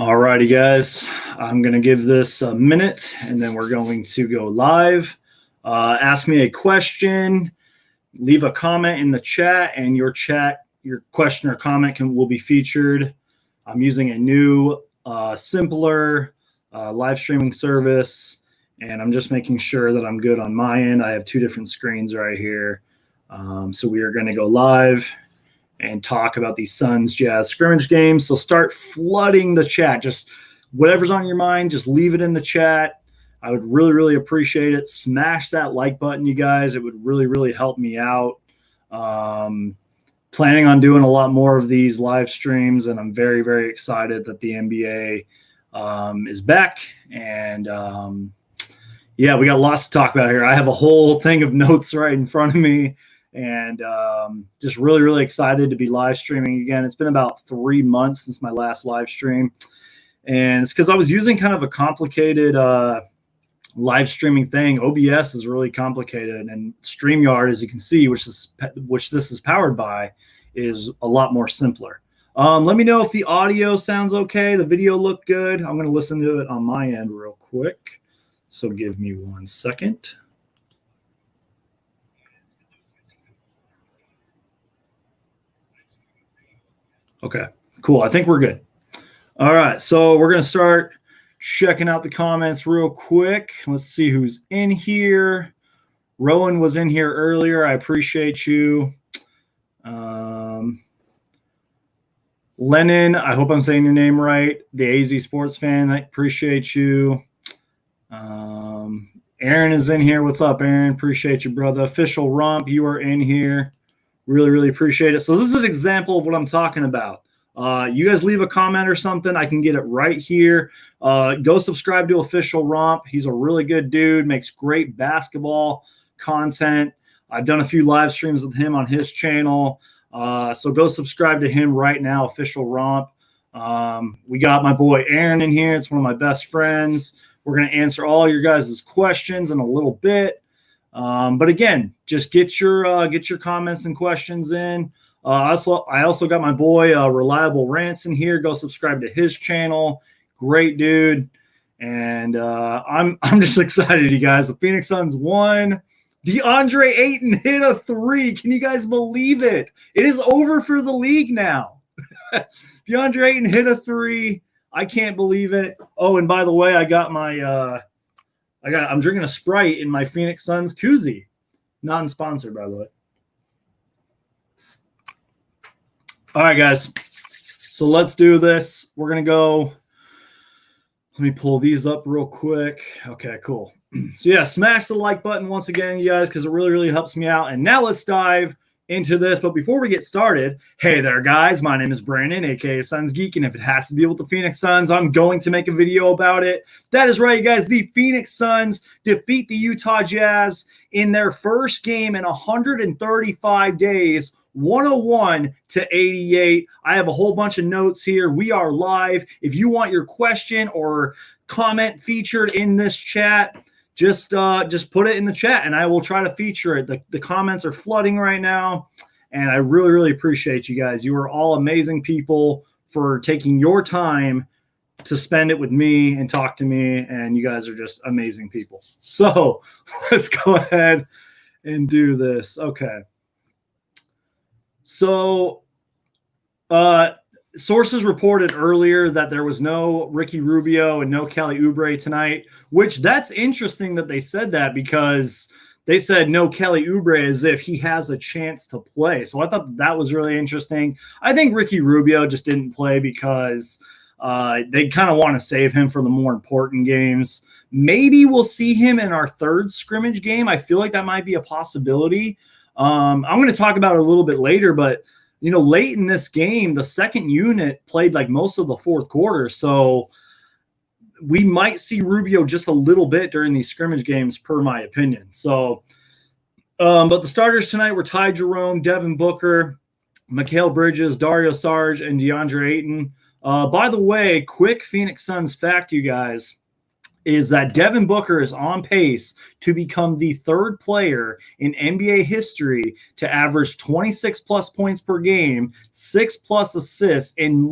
Alrighty, guys, I'm going to give this a minute and then we're going to go live. Ask me a question, leave a comment in the chat, and your question or comment will be featured. I'm using a new, simpler live streaming service, and I'm just making sure that I'm good on my end. I have two different screens right here. So we are going to go live and talk about the Suns Jazz scrimmage game. So start flooding the chat. Just whatever's on your mind, just leave it in the chat. I would really, really appreciate it. Smash that like button, you guys. It would really, really help me out. Planning on doing a lot more of these live streams, and I'm very, very excited that the NBA is back. And yeah, we got lots to talk about here. I have a whole thing of notes right in front of me. And just really, really excited to be live streaming again. It's been about 3 months since my last live stream. And it's because I was using kind of a complicated live streaming thing. OBS is really complicated. And StreamYard, as you can see, which this is powered by, is a lot more simpler. Let me know if the audio sounds okay. The video looked good. I'm going to listen to it on my end real quick. So give me 1 second. Okay, cool. I think we're good. All right, so we're going to start checking out the comments real quick. Let's see who's in here. Rowan was in here earlier. I appreciate you. Lennon, I hope I'm saying your name right. The AZ Sports fan, I appreciate you. Aaron is in here. What's up, Aaron? Appreciate you, brother. Official Romp, you are in here. Really, really appreciate it. So this is an example of what I'm talking about. You guys leave a comment or something, I can get it right here. Go subscribe to Official Romp. He's a really good dude, makes great basketball content. I've done a few live streams with him on his channel. So go subscribe to him right now, Official Romp. We got my boy Aaron in here. It's one of my best friends. We're going to answer all your guys' questions in a little bit. But again, just get your comments and questions in. I also got my boy Reliable Rants in here. Go subscribe to his channel. Great dude. And I'm just excited, you guys. The Phoenix Suns won. Deandre Ayton hit a 3. Can you guys believe it? It is over for the league now. Deandre Ayton hit a 3. I can't believe it. Oh, and by the way, I got my I'm drinking a Sprite in my Phoenix Suns koozie. Non-sponsored, by the way. All right, guys. So let's do this. We're going to go. Let me pull these up real quick. Okay, cool. So, yeah, smash the like button once again, you guys, because it really, really helps me out. And now let's dive into this. But before we get started, hey there, guys. My name is Brandon, a.k.a. Suns Geek. And if it has to deal with the Phoenix Suns, I'm going to make a video about it. That is right, you guys. The Phoenix Suns defeat the Utah Jazz in their first game in 135 days, 101-88. I have a whole bunch of notes here. We are live. If you want your question or comment featured in this chat, just put it in the chat and I will try to feature it. The comments are flooding right now, and I really, really appreciate you guys. You are all amazing people for taking your time to spend it with me and talk to me, and you guys are just amazing people. So let's go ahead and do this. Okay. So sources reported earlier that there was no Ricky Rubio and no Kelly Oubre tonight, which that's interesting that they said that, because they said no Kelly Oubre as if he has a chance to play. So I thought that was really interesting. I think Ricky Rubio just didn't play because they kind of want to save him for the more important games. Maybe we'll see him in our third scrimmage game. I feel like that might be a possibility. I'm going to talk about it a little bit later, but you know, late in this game, the second unit played like most of the fourth quarter. So we might see Rubio just a little bit during these scrimmage games, per my opinion. So, but the starters tonight were Ty Jerome, Devin Booker, Mikal Bridges, Dario Saric, and Deandre Ayton. By the way, quick Phoenix Suns fact, you guys, is that Devin Booker is on pace to become the third player in NBA history to average 26-plus points per game, 6-plus assists, and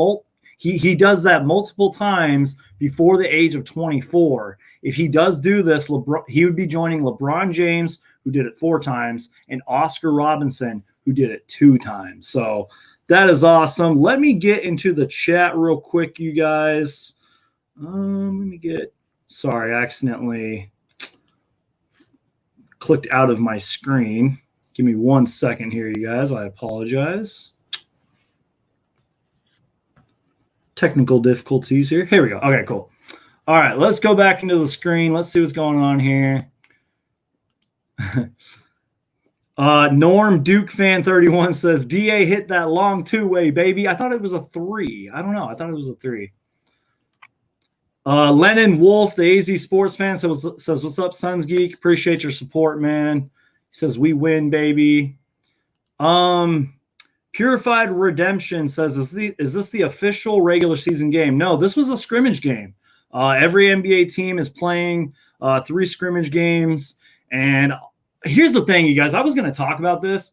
He does that multiple times before the age of 24. If he does do this, he would be joining LeBron James, who did it 4 times, and Oscar Robinson, who did it 2 times. So that is awesome. Let me get into the chat real quick, you guys. Sorry, I accidentally clicked out of my screen. Give me 1 second here, you guys. I apologize. Technical difficulties here. Here we go. Okay, cool. All right, let's go back into the screen. Let's see what's going on here. Norm Duke fan 31 says DA hit that long 2-way, baby. I thought it was a 3. I don't know. I thought it was a 3. Lennon Wolf, the AZ sports fan, says, what's up, Suns Geek? Appreciate your support, man. He says, we win, baby. Purified Redemption says, is this the official regular season game? No, this was a scrimmage game. Every NBA team is playing 3 scrimmage games. And here's the thing, you guys. I was going to talk about this.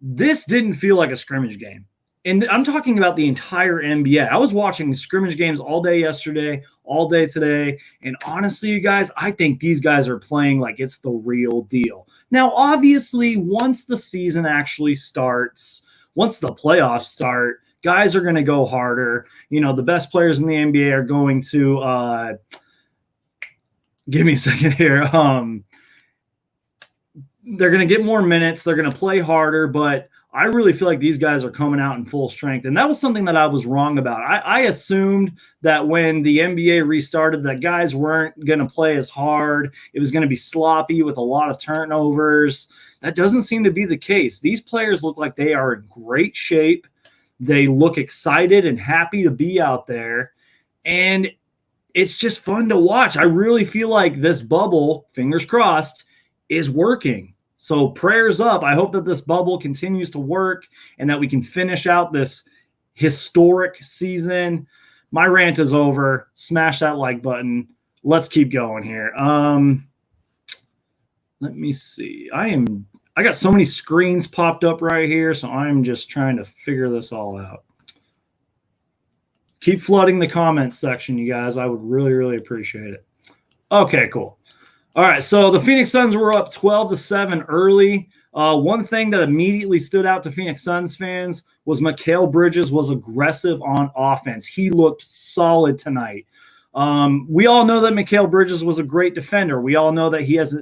This didn't feel like a scrimmage game. And I'm talking about the entire NBA. I was watching scrimmage games all day yesterday, all day today. And honestly, you guys, I think these guys are playing like it's the real deal. Now, obviously, once the season actually starts, once the playoffs start, guys are going to go harder. You know, the best players in the NBA are going to give me a second here. They're going to get more minutes. They're going to play harder, but I really feel like these guys are coming out in full strength. And that was something that I was wrong about. I assumed that when the NBA restarted that guys weren't going to play as hard. It was going to be sloppy with a lot of turnovers. That doesn't seem to be the case. These players look like they are in great shape. They look excited and happy to be out there. And it's just fun to watch. I really feel like this bubble, fingers crossed, is working. So prayers up. I hope that this bubble continues to work and that we can finish out this historic season. My rant is over. Smash that like button. Let's keep going here. Let me see. I got so many screens popped up right here, so I'm just trying to figure this all out. Keep flooding the comments section, you guys. I would really, really appreciate it. Okay, cool. All right, so the Phoenix Suns were up 12-7 early. One thing that immediately stood out to Phoenix Suns fans was Mikal Bridges was aggressive on offense. He looked solid tonight. We all know that Mikal Bridges was a great defender. We all know that he has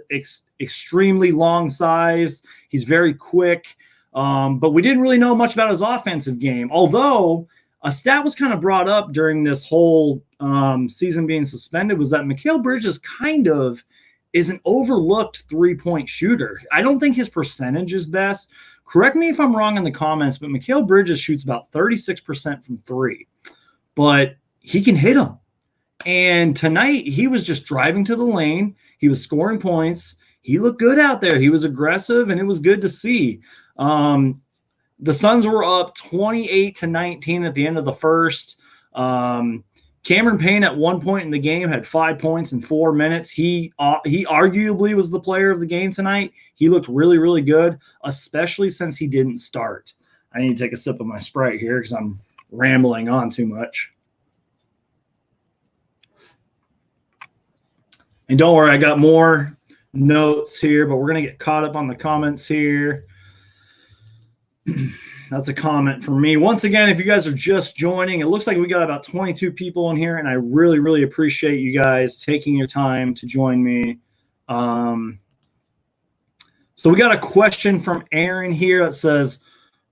extremely long size. He's very quick, but we didn't really know much about his offensive game, although a stat was kind of brought up during this whole season being suspended was that Mikal Bridges kind of is an overlooked 3-point shooter. I don't think his percentage is best. Correct me if I'm wrong in the comments, but Mikal Bridges shoots about 36% from 3. But he can hit them. And tonight, he was just driving to the lane. He was scoring points. He looked good out there. He was aggressive, and it was good to see. The Suns were up 28-19 at the end of the first. Cameron Payne at one point in the game had 5 points in 4 minutes. He arguably was the player of the game tonight. He looked really, really good, especially since he didn't start. I need to take a sip of my Sprite here because I'm rambling on too much. And don't worry, I got more notes here, but we're going to get caught up on the comments here. That's a comment from me. Once again, if you guys are just joining, it looks like we got about 22 people in here, and I really, really appreciate you guys taking your time to join me. So we got a question from Aaron here that says,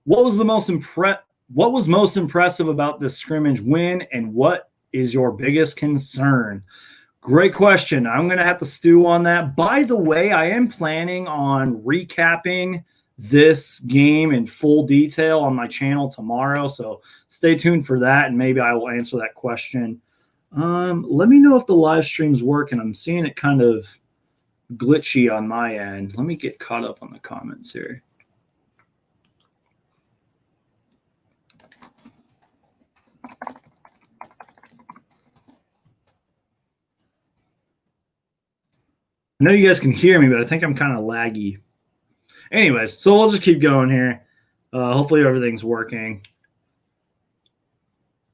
what was most impressive about this scrimmage win, and what is your biggest concern? Great question. I'm going to have to stew on that. By the way, I am planning on recapping this game in full detail on my channel tomorrow, so stay tuned for that, and maybe I will answer that question. Let me know if the live stream's working. I'm seeing it kind of glitchy on my end. Let me get caught up on the comments here. I know you guys can hear me, but I think I'm kind of laggy. Anyways, so we'll just keep going here. Hopefully everything's working.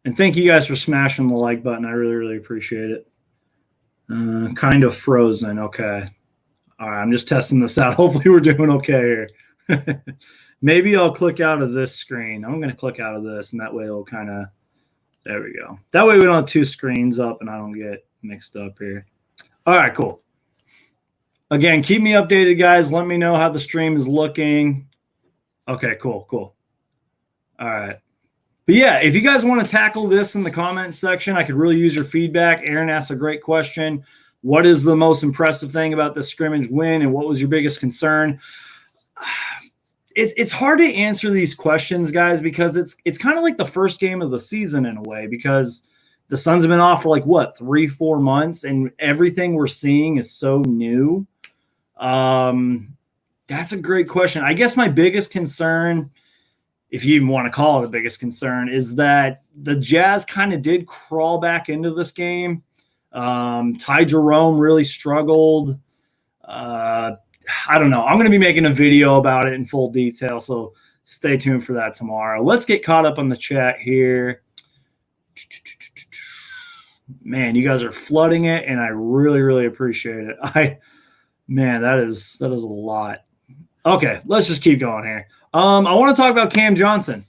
And thank you guys for smashing the like button. I really, really appreciate it. Kind of frozen. Okay. All right, I'm just testing this out. Hopefully we're doing okay here. Maybe I'll click out of this screen. I'm going to click out of this, and that way it'll kind of – there we go. That way we don't have two screens up and I don't get mixed up here. All right, cool. Again, keep me updated, guys. Let me know how the stream is looking. Okay, cool. All right. But, yeah, if you guys want to tackle this in the comments section, I could really use your feedback. Aaron asked a great question. What is the most impressive thing about the scrimmage win, and what was your biggest concern? It's hard to answer these questions, guys, because it's kind of like the first game of the season in a way, because the Suns have been off for 3-4 months, and everything we're seeing is so new. That's a great question. I guess my biggest concern, if you even want to call it a biggest concern, is that the Jazz kind of did crawl back into this game. Ty Jerome really struggled. I don't know. I'm going to be making a video about it in full detail, so stay tuned for that tomorrow. Let's get caught up on the chat here. Man, you guys are flooding it, and I really, really appreciate it. Man, that is a lot. Okay, let's just keep going here. I want to talk about Cam Johnson.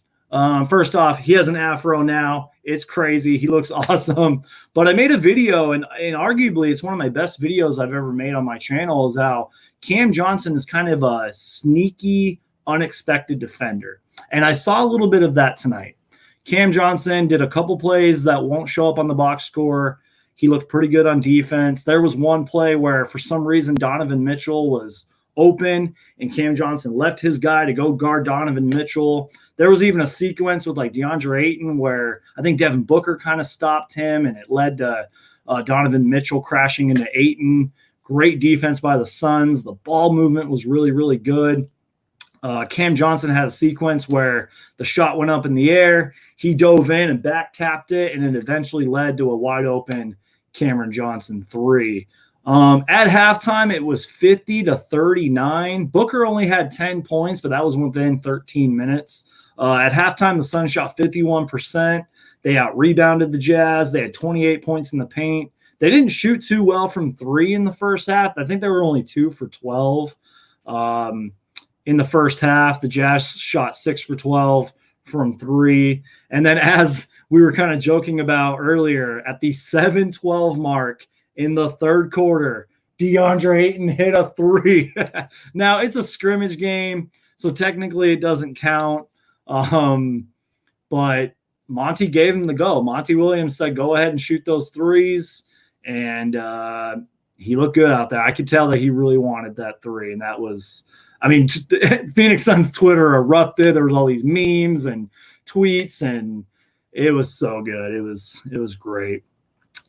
First off, he has an afro now. It's crazy. He looks awesome. But I made a video, and arguably it's one of my best videos I've ever made on my channel, is how Cam Johnson is kind of a sneaky, unexpected defender. And I saw a little bit of that tonight. Cam Johnson did a couple plays that won't show up on the box score. He looked pretty good on defense. There was one play where, for some reason, Donovan Mitchell was open, and Cam Johnson left his guy to go guard Donovan Mitchell. There was even a sequence with Deandre Ayton where I think Devin Booker kind of stopped him, and it led to Donovan Mitchell crashing into Ayton. Great defense by the Suns. The ball movement was really, really good. Cam Johnson had a sequence where the shot went up in the air. He dove in and back tapped it, and it eventually led to a wide open Cameron Johnson 3. At halftime, it was 50-39. Booker only had 10 points, but that was within 13 minutes. At halftime, the Suns shot 51%. They out-rebounded the Jazz. They had 28 points in the paint. They didn't shoot too well from three in the first half. I think they were only 2 for 12. In the first half, the Jazz shot 6 for 12 from three. And then, as we were kind of joking about earlier, at the 7-12 mark in the third quarter, Deandre Ayton hit a 3. Now, it's a scrimmage game, so technically it doesn't count. But Monty gave him the go. Monty Williams said, go ahead and shoot those threes. And he looked good out there. I could tell that he really wanted that 3. And that was, Phoenix Suns Twitter erupted. There was all these memes and tweets, and it was so good. It was great.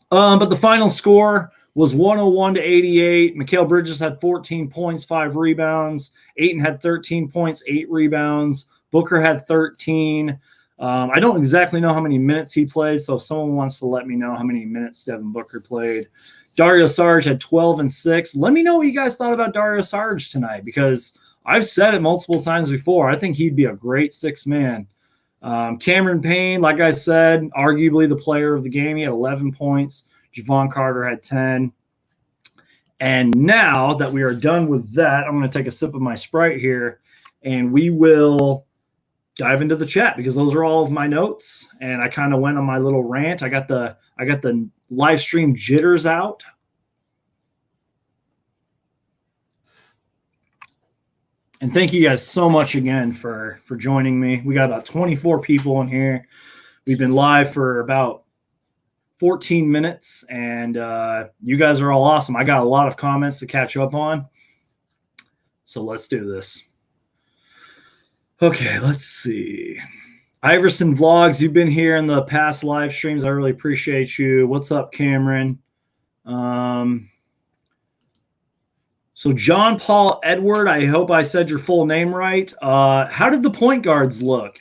But the final score was 101-88. Mikal Bridges had 14 points, 5 rebounds. Ayton had 13 points, 8 rebounds. Booker had 13. I don't exactly know how many minutes he played, so if someone wants to let me know how many minutes Devin Booker played. Dario Saric had 12 and 6. Let me know what you guys thought about Dario Saric tonight, because I've said it multiple times before. I think he'd be a great 6th man. Cameron Payne, like I said, arguably the player of the game. He had 11 points. Javon Carter had 10. And now that we are done with that, I'm going to take a sip of my Sprite here, and we will dive into the chat, because those are all of my notes. And I kind of went on my little rant. I got the live stream jitters out. And thank you guys so much again for joining me. We got about 24 people in here. We've been live for about 14 minutes, and you guys are all awesome. I got a lot of comments to catch up on, so let's do this. Okay, let's see. Iverson Vlogs, you've been here in the past live streams. I really appreciate you. What's up, Cameron? So John Paul Edward, I hope I said your full name right. How did the point guards look?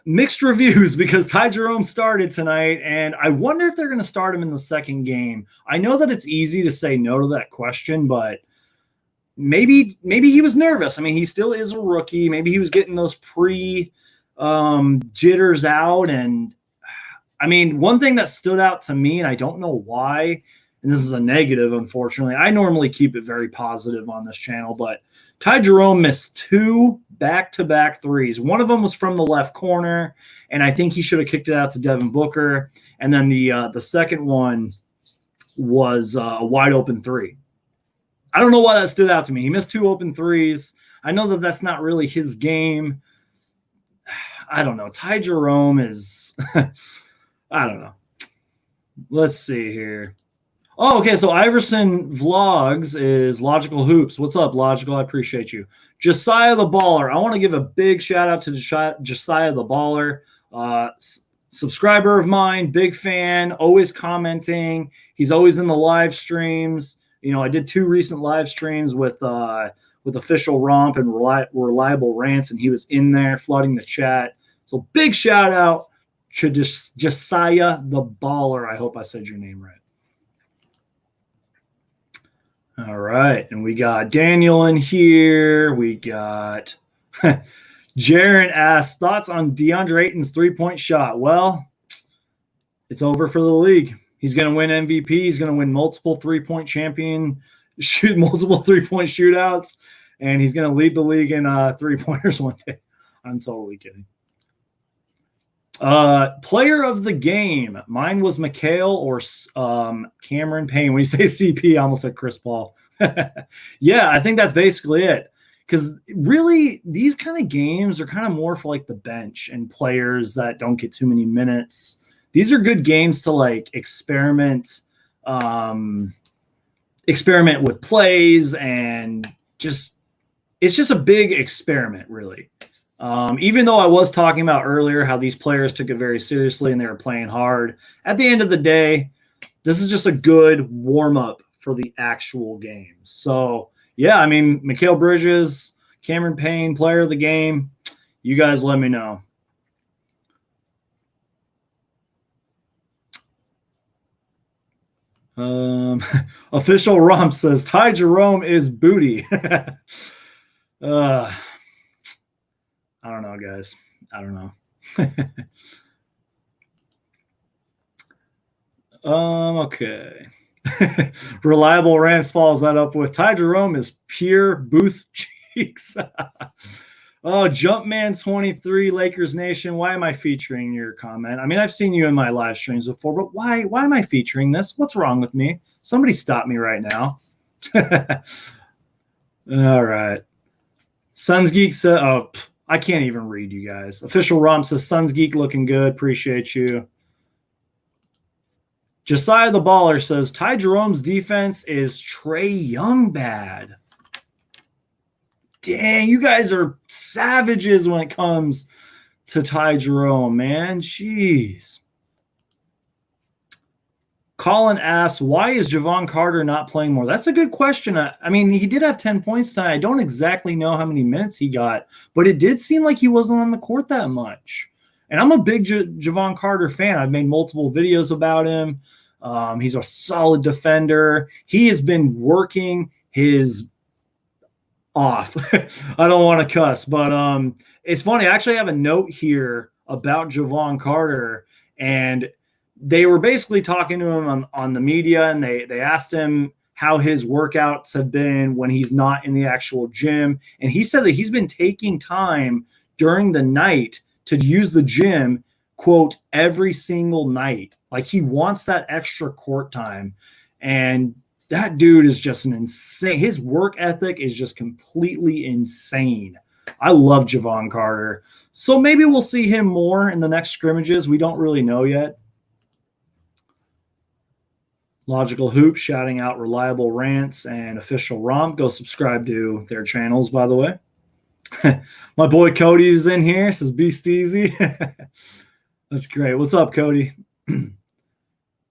Mixed reviews, because Ty Jerome started tonight, and I wonder if they're going to start him in the second game. I know that it's easy to say no to that question, but maybe he was nervous. He still is a rookie. Maybe he was getting those pre jitters out. And I mean, one thing that stood out to me, and I don't know why, and this is a negative, unfortunately. I normally keep it very positive on this channel, but Ty Jerome missed 2 back-to-back threes. One of them was from the left corner, and I think he should have kicked it out to Devin Booker. And then the second one was a wide-open three. I don't know why that stood out to me. He missed 2 open threes. I know that that's not really his game. I don't know. Ty Jerome is – I don't know. Let's see here. Oh, okay. So Iverson Vlogs is Logical Hoops. What's up, Logical? I appreciate you. Josiah the Baller. I want to give a big shout out to Josiah the Baller. Subscriber of mine, big fan, always commenting. He's always in the live streams. You know, I did 2 recent live streams with Official Romp and Reliable Rants, and he was in there flooding the chat. So big shout out to Josiah the Baller. I hope I said your name right. All right. And we got Daniel in here. We got Jaron asks, thoughts on Deandre Ayton's 3-point shot? Well, it's over for the league. He's going to win MVP. He's going to win multiple 3-point multiple 3-point shootouts, and he's going to lead the league in 3-pointers one day. I'm totally kidding. Player of the game. Mine was Mikhail or Cameron Payne. When you say CP, I almost said Chris Paul. Yeah, I think that's basically it. Because really, these kind of games are kind of more for like the bench and players that don't get too many minutes. These are good games to like experiment with plays, and it's just a big experiment, really. Even though I was talking about earlier how these players took it very seriously and they were playing hard, at the end of the day, this is just a good warm-up for the actual game. So, yeah, I mean, Mikal Bridges, Cameron Payne, player of the game. You guys let me know. Official Rump says, Ty Jerome is booty. I don't know, guys. I don't know. Okay. Reliable Rants follows that up with Ty Jerome is pure booth cheeks. Oh, Jumpman23, Lakers Nation. Why am I featuring your comment? I mean, I've seen you in my live streams before, but why am I featuring this? What's wrong with me? Somebody stop me right now. All right. Suns Geek said, oh, I can't even read you guys. Official Rom says, Suns Geek looking good. Appreciate you. Josiah the Baller says, Ty Jerome's defense is Trae Young bad. Dang, you guys are savages when it comes to Ty Jerome, man. Jeez. Colin asks, why is Javon Carter not playing more? That's a good question. I mean, he did have 10 points tonight. I don't exactly know how many minutes he got, but it did seem like he wasn't on the court that much. And I'm a big Javon Carter fan. I've made multiple videos about him. He's a solid defender. He has been working his off. I don't want to cuss, but it's funny. I actually have a note here about Javon Carter, and they were basically talking to him on the media, and they asked him how his workouts have been when he's not in the actual gym. And he said that he's been taking time during the night to use the gym, quote, every single night. Like, he wants that extra court time. And that dude is just an insane. His work ethic is just completely insane. I love Javon Carter. So maybe we'll see him more in the next scrimmages. We don't really know yet. Logical Hoop shouting out Reliable Rants and Official Romp. Go subscribe to their channels, by the way. My boy Cody's in here. Says, be steezy. That's great. What's up, Cody?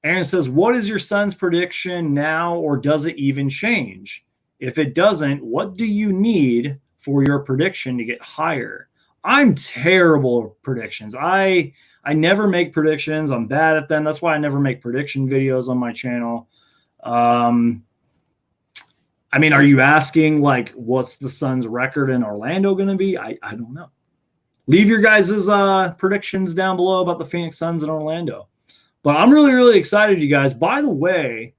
Aaron says, what is your son's prediction now, or does it even change? If it doesn't, what do you need for your prediction to get higher? I'm terrible at predictions. I never make predictions. I'm bad at them. That's why I never make prediction videos on my channel. I mean, are you asking, like, what's the Suns' record in Orlando going to be? I don't know. leave your guys' predictions down below about the Phoenix Suns in Orlando. But I'm really, really excited, you guys. By the way,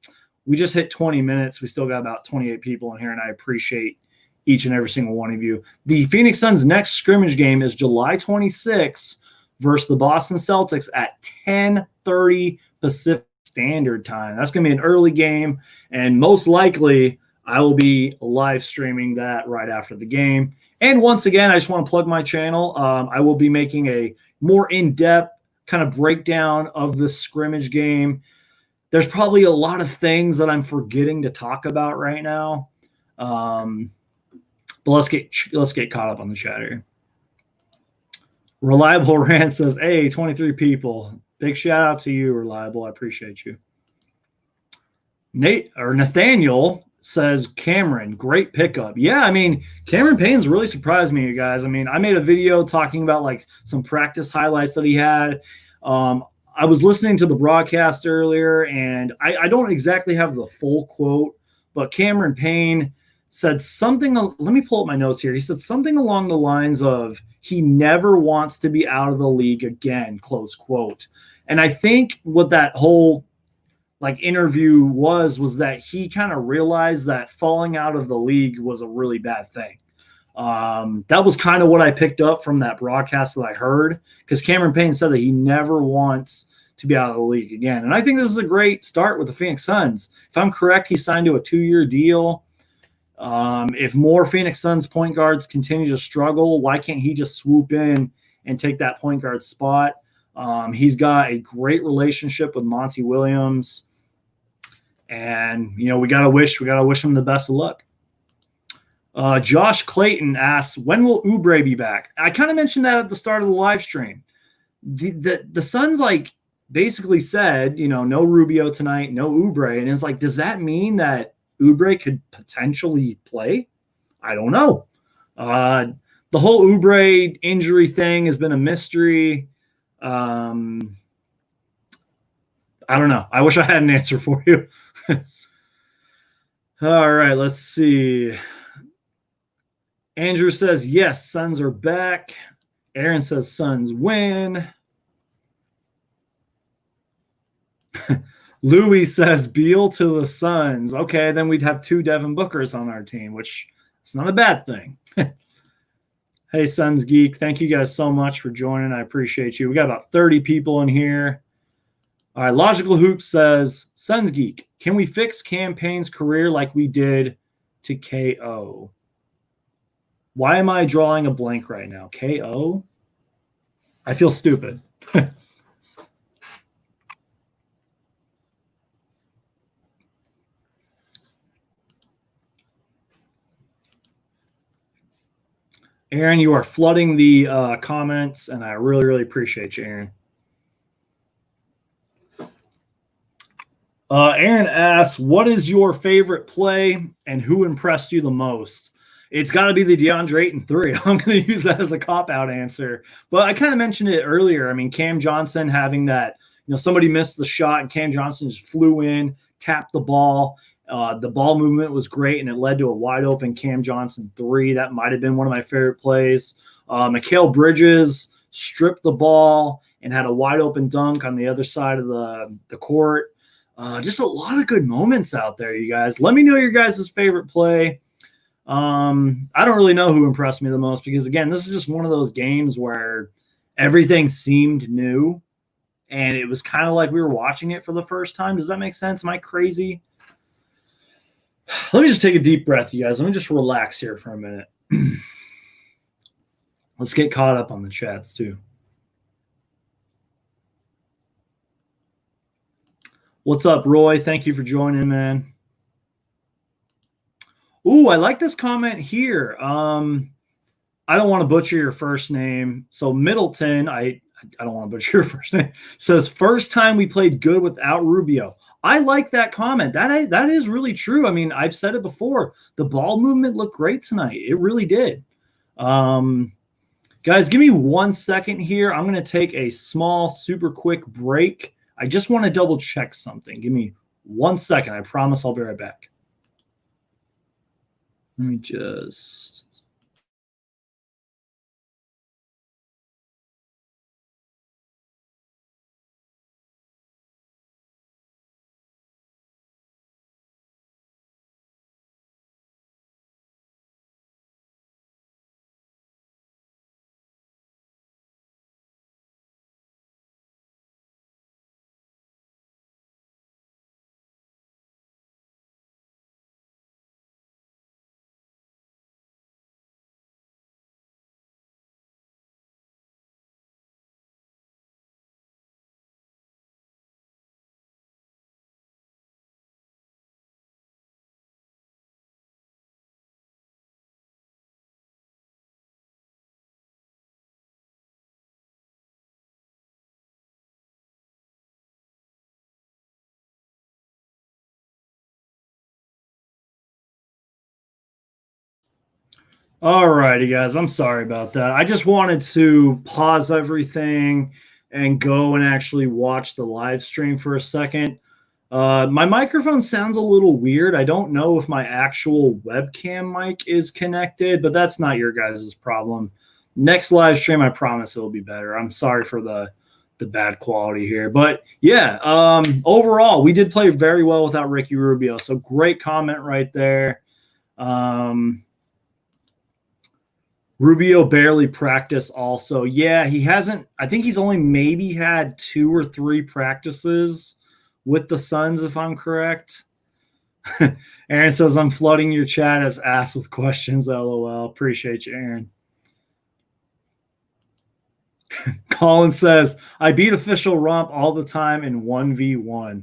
we just hit 20 minutes. We still got about 28 people in here, and I appreciate each and every single one of you. The Phoenix Suns' next scrimmage game is July 26th versus the Boston Celtics at 10:30 Pacific Standard Time. That's going to be an early game, and most likely I will be live streaming that right after the game. And once again, I just want to plug my channel. I will be making a more in-depth kind of breakdown of the scrimmage game. There's probably a lot of things that I'm forgetting to talk about right now. But let's get caught up on the chat here. Reliable Rand says, hey, 23 people. Big shout out to you, Reliable. I appreciate you. Nathaniel says, Cameron, great pickup. Yeah, I mean, Cameron Payne's really surprised me, you guys. I mean, I made a video talking about like some practice highlights that he had. I was listening to the broadcast earlier, and I don't exactly have the full quote, but Cameron Payne said something. Let me pull up my notes here. He said something along the lines of, he never wants to be out of the league again, close quote. And I think what that whole like interview was that he kind of realized that falling out of the league was a really bad thing. That was kind of what I picked up from that broadcast that I heard, because Cameron Payne said that he never wants to be out of the league again. And I think this is a great start with the Phoenix Suns. If I'm correct, he signed to a 2-year deal. If more Phoenix Suns point guards continue to struggle, why can't he just swoop in and take that point guard spot? He's got a great relationship with Monty Williams. And, you know, we gotta wish him the best of luck. Josh Clayton asks, when will Oubre be back? I kind of mentioned that at the start of the live stream. The Suns like basically said, you know, no Rubio tonight, no Oubre, and it's like, does that mean that Oubre could potentially play? I don't know. The whole Oubre injury thing has been a mystery. I don't know. I wish I had an answer for you. All right, let's see. Andrew says, yes, Suns are back. Aaron says Suns win. Louis says Beal to the Suns. Okay, then we'd have 2 Devin Bookers on our team, which is not a bad thing. Hey, Suns Geek. Thank you guys so much for joining. I appreciate you. We got about 30 people in here. All right, Logical Hoop says, Suns Geek, can we fix Cam Payne's career like we did to KO? Why am I drawing a blank right now? KO? I feel stupid. Aaron, you are flooding the comments, and I really, really appreciate you, Aaron. Aaron asks, what is your favorite play and who impressed you the most? It's got to be the Deandre Ayton 3. I'm going to use that as a cop-out answer. But I kind of mentioned it earlier. I mean, Cam Johnson having that, you know, somebody missed the shot and Cam Johnson just flew in, tapped the ball. The ball movement was great, and it led to a wide-open Cam Johnson 3. That might have been one of my favorite plays. Mikal Bridges stripped the ball and had a wide-open dunk on the other side of the court. Just a lot of good moments out there, you guys. Let me know your guys' favorite play. I don't really know who impressed me the most because, again, this is just one of those games where everything seemed new, and it was kind of like we were watching it for the first time. Does that make sense? Am I crazy? Let me just take a deep breath, you guys. Let me just relax here for a minute. Let's get caught up on the chats, too. What's up, Roy? Thank you for joining, man. Ooh, I like this comment here. I don't want to butcher your first name. So Middleton, I don't want to butcher your first name, says, first time we played good without Rubio. I like that comment. That is really true. I mean, I've said it before. The ball movement looked great tonight. It really did. Guys, give me 1 second here. I'm going to take a small, super quick break. I just want to double check something. Give me 1 second. I promise I'll be right back. Let me just All righty, guys. I'm sorry about that. I just wanted to pause everything and go and actually watch the live stream for a second. My microphone sounds a little weird. I don't know if my actual webcam mic is connected, but that's not your guys' problem. Next live stream, I promise it'll be better. I'm sorry for the bad quality here. But yeah, overall, we did play very well without Ricky Rubio. So great comment right there. Rubio barely practiced also. Yeah, he hasn't. I think he's only maybe had 2 or 3 practices with the Suns, if I'm correct. Aaron says, I'm flooding your chat as asked with questions. LOL. Appreciate you, Aaron. Colin says, I beat official romp all the time in 1v1.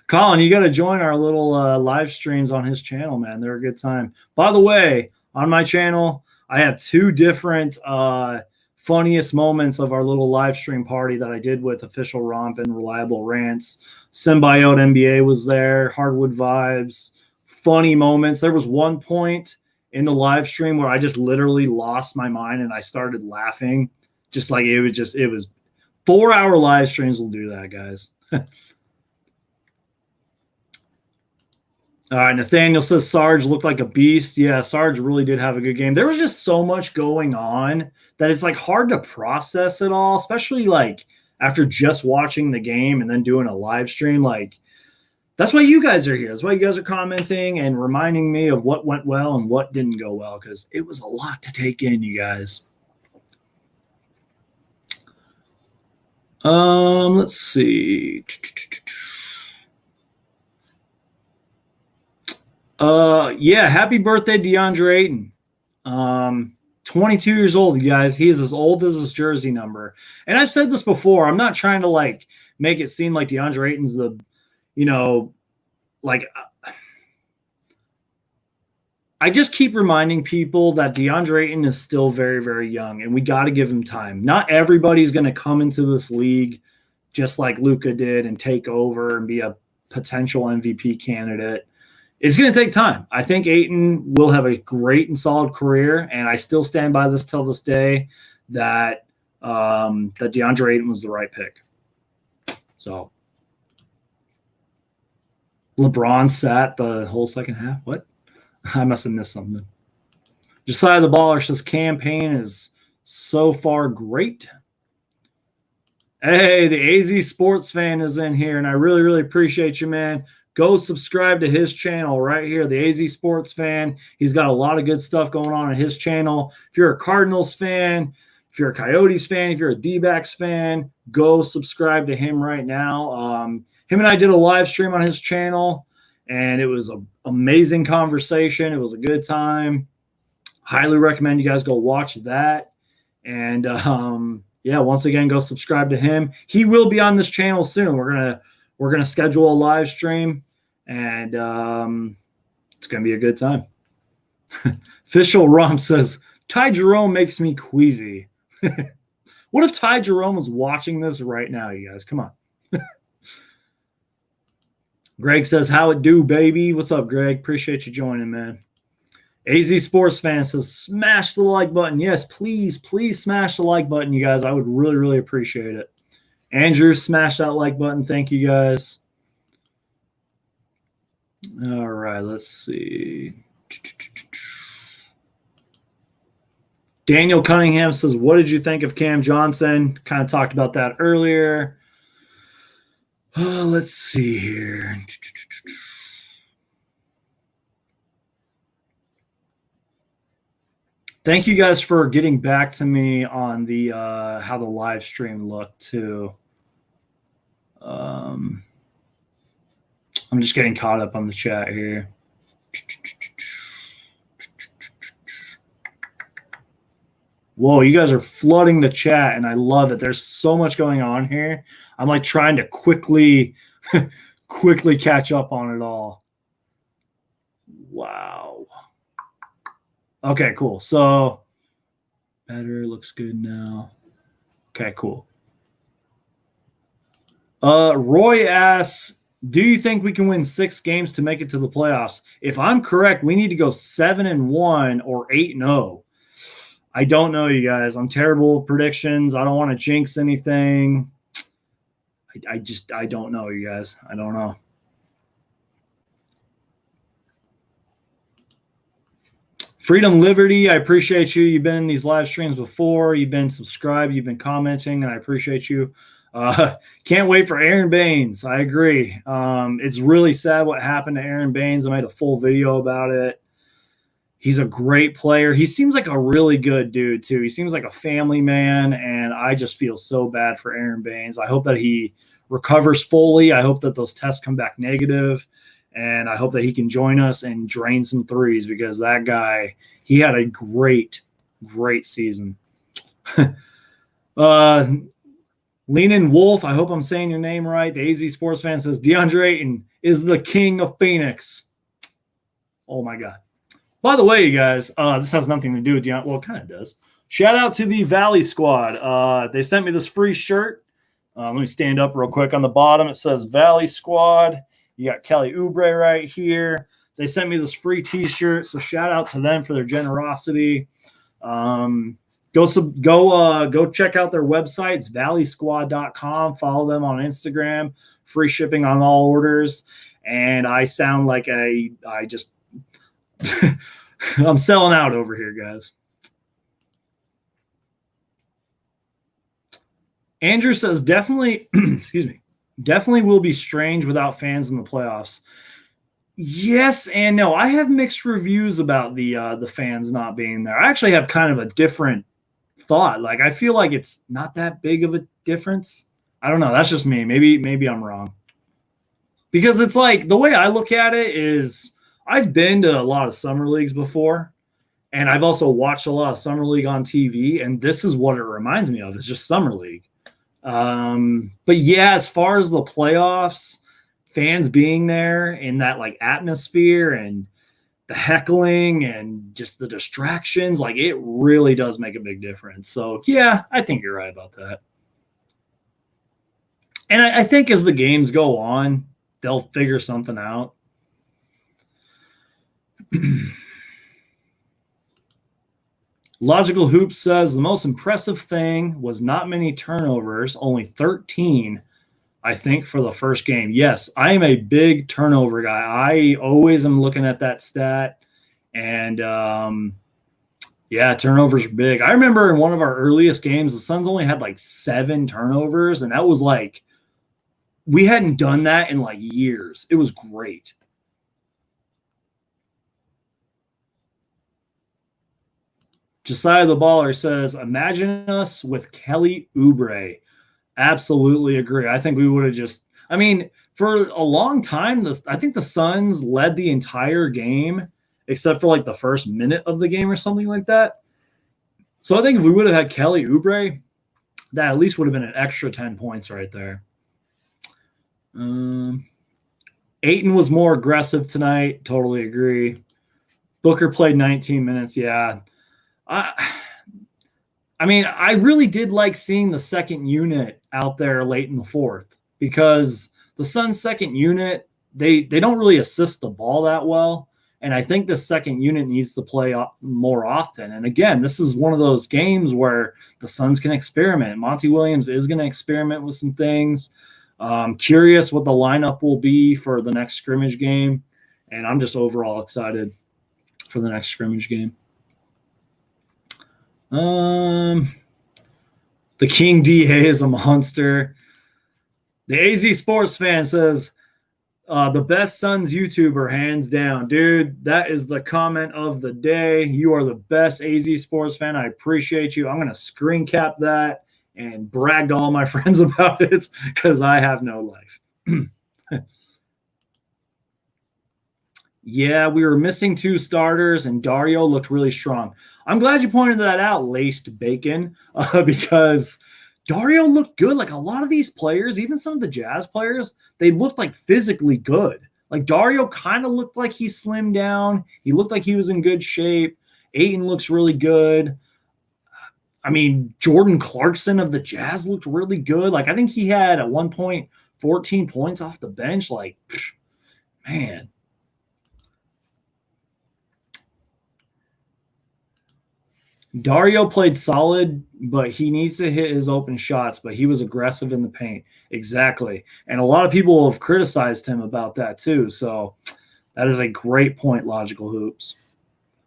Colin, you got to join our little live streams on his channel, man. They're a good time. By the way, on my channel, I have 2 different funniest moments of our little live stream party that I did with Official Romp and Reliable Rants. Symbiote NBA was there, Hardwood Vibes, funny moments. There was one point in the live stream where I just literally lost my mind and I started laughing. Just like it was 4-hour live streams will do that, guys. All right, Nathaniel says Sarge looked like a beast. Yeah, Sarge really did have a good game. There was just so much going on that it's like hard to process it all, especially like after just watching the game and then doing a live stream. Like that's why you guys are here. That's why you guys are commenting and reminding me of what went well and what didn't go well, because it was a lot to take in, you guys. Let's see. Yeah, happy birthday, Deandre Ayton. 22 years old, you guys. He is as old as his jersey number. And I've said this before. I'm not trying to like make it seem like Deandre Ayton's the, like I just keep reminding people that Deandre Ayton is still very, very young, and we got to give him time. Not everybody's going to come into this league just like Luka did and take over and be a potential MVP candidate. It's going to take time. I think Ayton will have a great and solid career, and I still stand by this till this day that that Deandre Ayton was the right pick. So LeBron sat the whole second half. What? I must have missed something. Josiah the Baller says Payne is so far great. Hey, the AZ Sports fan is in here, and I really, really appreciate you, man. Go subscribe to his channel right here, the AZ Sports fan. He's got a lot of good stuff going on his channel. If you're a Cardinals fan, if you're a Coyotes fan, if you're a D-backs fan, go subscribe to him right now. Him and I did a live stream on his channel, and it was an amazing conversation. It was a good time. Highly recommend you guys go watch that. And yeah, once again, go subscribe to him. He will be on this channel soon. We're gonna schedule a live stream, and it's gonna be a good time. Official Rum says Ty Jerome makes me queasy. What if Ty Jerome was watching this right now, you guys? Come on. Greg says, how it do, baby? What's up, Greg? Appreciate you joining, man. AZ Sports Fan says, smash the like button. Yes, please, please smash the like button, you guys. I would really, really appreciate it. Andrew, smash that like button. Thank you, guys. All right, let's see. Daniel Cunningham says, what did you think of Cam Johnson? Kind of talked about that earlier. Let's see here. Thank you guys for getting back to me on the how the live stream looked too. I'm just getting caught up on the chat here. Whoa, you guys are flooding the chat, and I love it. There's so much going on here. I'm like trying to quickly catch up on it all. Wow. Okay, cool. So better, looks good now. Okay, cool. Roy asks, Do you think we can win 6 games to make it to the playoffs? If I'm correct, we need to go 7-1 or 8-0. I don't know, you guys. I'm terrible with predictions. I don't want to jinx anything. I don't know, you guys. I don't know. Freedom Liberty, I appreciate you. You've been in these live streams before. You've been subscribed. You've been commenting, and I appreciate you. Can't wait for Aaron Baines. I agree. It's really sad what happened to Aaron Baines. I made a full video about it. He's a great player. He seems like a really good dude, too. He seems like a family man, and I just feel so bad for Aaron Baines. I hope that he recovers fully. I hope that those tests come back negative, and I hope that he can join us and drain some threes because that guy, he had a great, great season. Leanin Wolf, I hope I'm saying your name right. The AZ Sports Fan says, Deandre Ayton is the king of Phoenix. Oh, my God. By the way, you guys, this has nothing to do with Deandre. Well, it kind of does. Shout out to the Valley Squad. They sent me this free shirt. Let me stand up real quick. On the bottom, it says Valley Squad. You got Kelly Oubre right here. They sent me this free T-shirt, so shout out to them for their generosity. Go check out their website. It's valleysquad.com. Follow them on Instagram. Free shipping on all orders. And I sound like I'm selling out over here, guys. Andrew says definitely, excuse me, definitely will be strange without fans in the playoffs. Yes and no. I have mixed reviews about the fans not being there. I actually have kind of a different thought. Like, I feel like it's not that big of a difference. I don't know. That's just me. Maybe I'm wrong. Because it's like, the way I look at it is, I've been to a lot of summer leagues before, and I've also watched a lot of summer league on TV, and this is what it reminds me of. It's just summer league. But yeah, as far as the playoffs, fans being there in that like atmosphere and the heckling and just the distractions, like it really does make a big difference. So yeah, I think you're right about that. And I think as the games go on, they'll figure something out. Logical Hoop says the most impressive thing was not many turnovers, only 13, I think, for the first game. Yes, I am a big turnover guy. I always am looking at that stat. And, yeah, turnovers are big. I remember in one of our earliest games, the Suns only had like 7 turnovers, and that was like, we hadn't done that in like years. It was great. Josiah the Baller says, imagine us with Kelly Oubre. Absolutely agree. I think we would have just – I mean, for a long time, I think the Suns led the entire game except for like the first minute of the game or something like that. So I think if we would have had Kelly Oubre, that at least would have been an extra 10 points right there. Ayton was more aggressive tonight. Totally agree. Booker played 19 minutes. Yeah. I mean, I really did like seeing the second unit out there late in the fourth because the Suns' second unit, they don't really assist the ball that well. And I think the second unit needs to play more often. And again, this is one of those games where the Suns can experiment. Monty Williams is going to experiment with some things. Curious what the lineup will be for the next scrimmage game. And I'm just overall excited for the next scrimmage game. The King DA is a monster. The AZ Sports Fan says, the best Suns YouTuber, hands down. Dude, that is the comment of the day. You are the best AZ Sports Fan. I appreciate you. I'm going to screen cap that and brag to all my friends about it because I have no life. Yeah, we were missing 2 starters, and Dario looked really strong. I'm glad you pointed that out, Laced Bacon, because Dario looked good. Like a lot of these players, even some of the Jazz players, they looked like physically good. Like Dario kind of looked like he slimmed down. He looked like he was in good shape. Ayton looks really good. I mean, Jordan Clarkson of the Jazz looked really good. Like I think he had at one point 14 points off the bench. Like, man. Dario played solid, but he needs to hit his open shots, but he was aggressive in the paint. Exactly. And a lot of people have criticized him about that too. So that is a great point, Logical Hoops.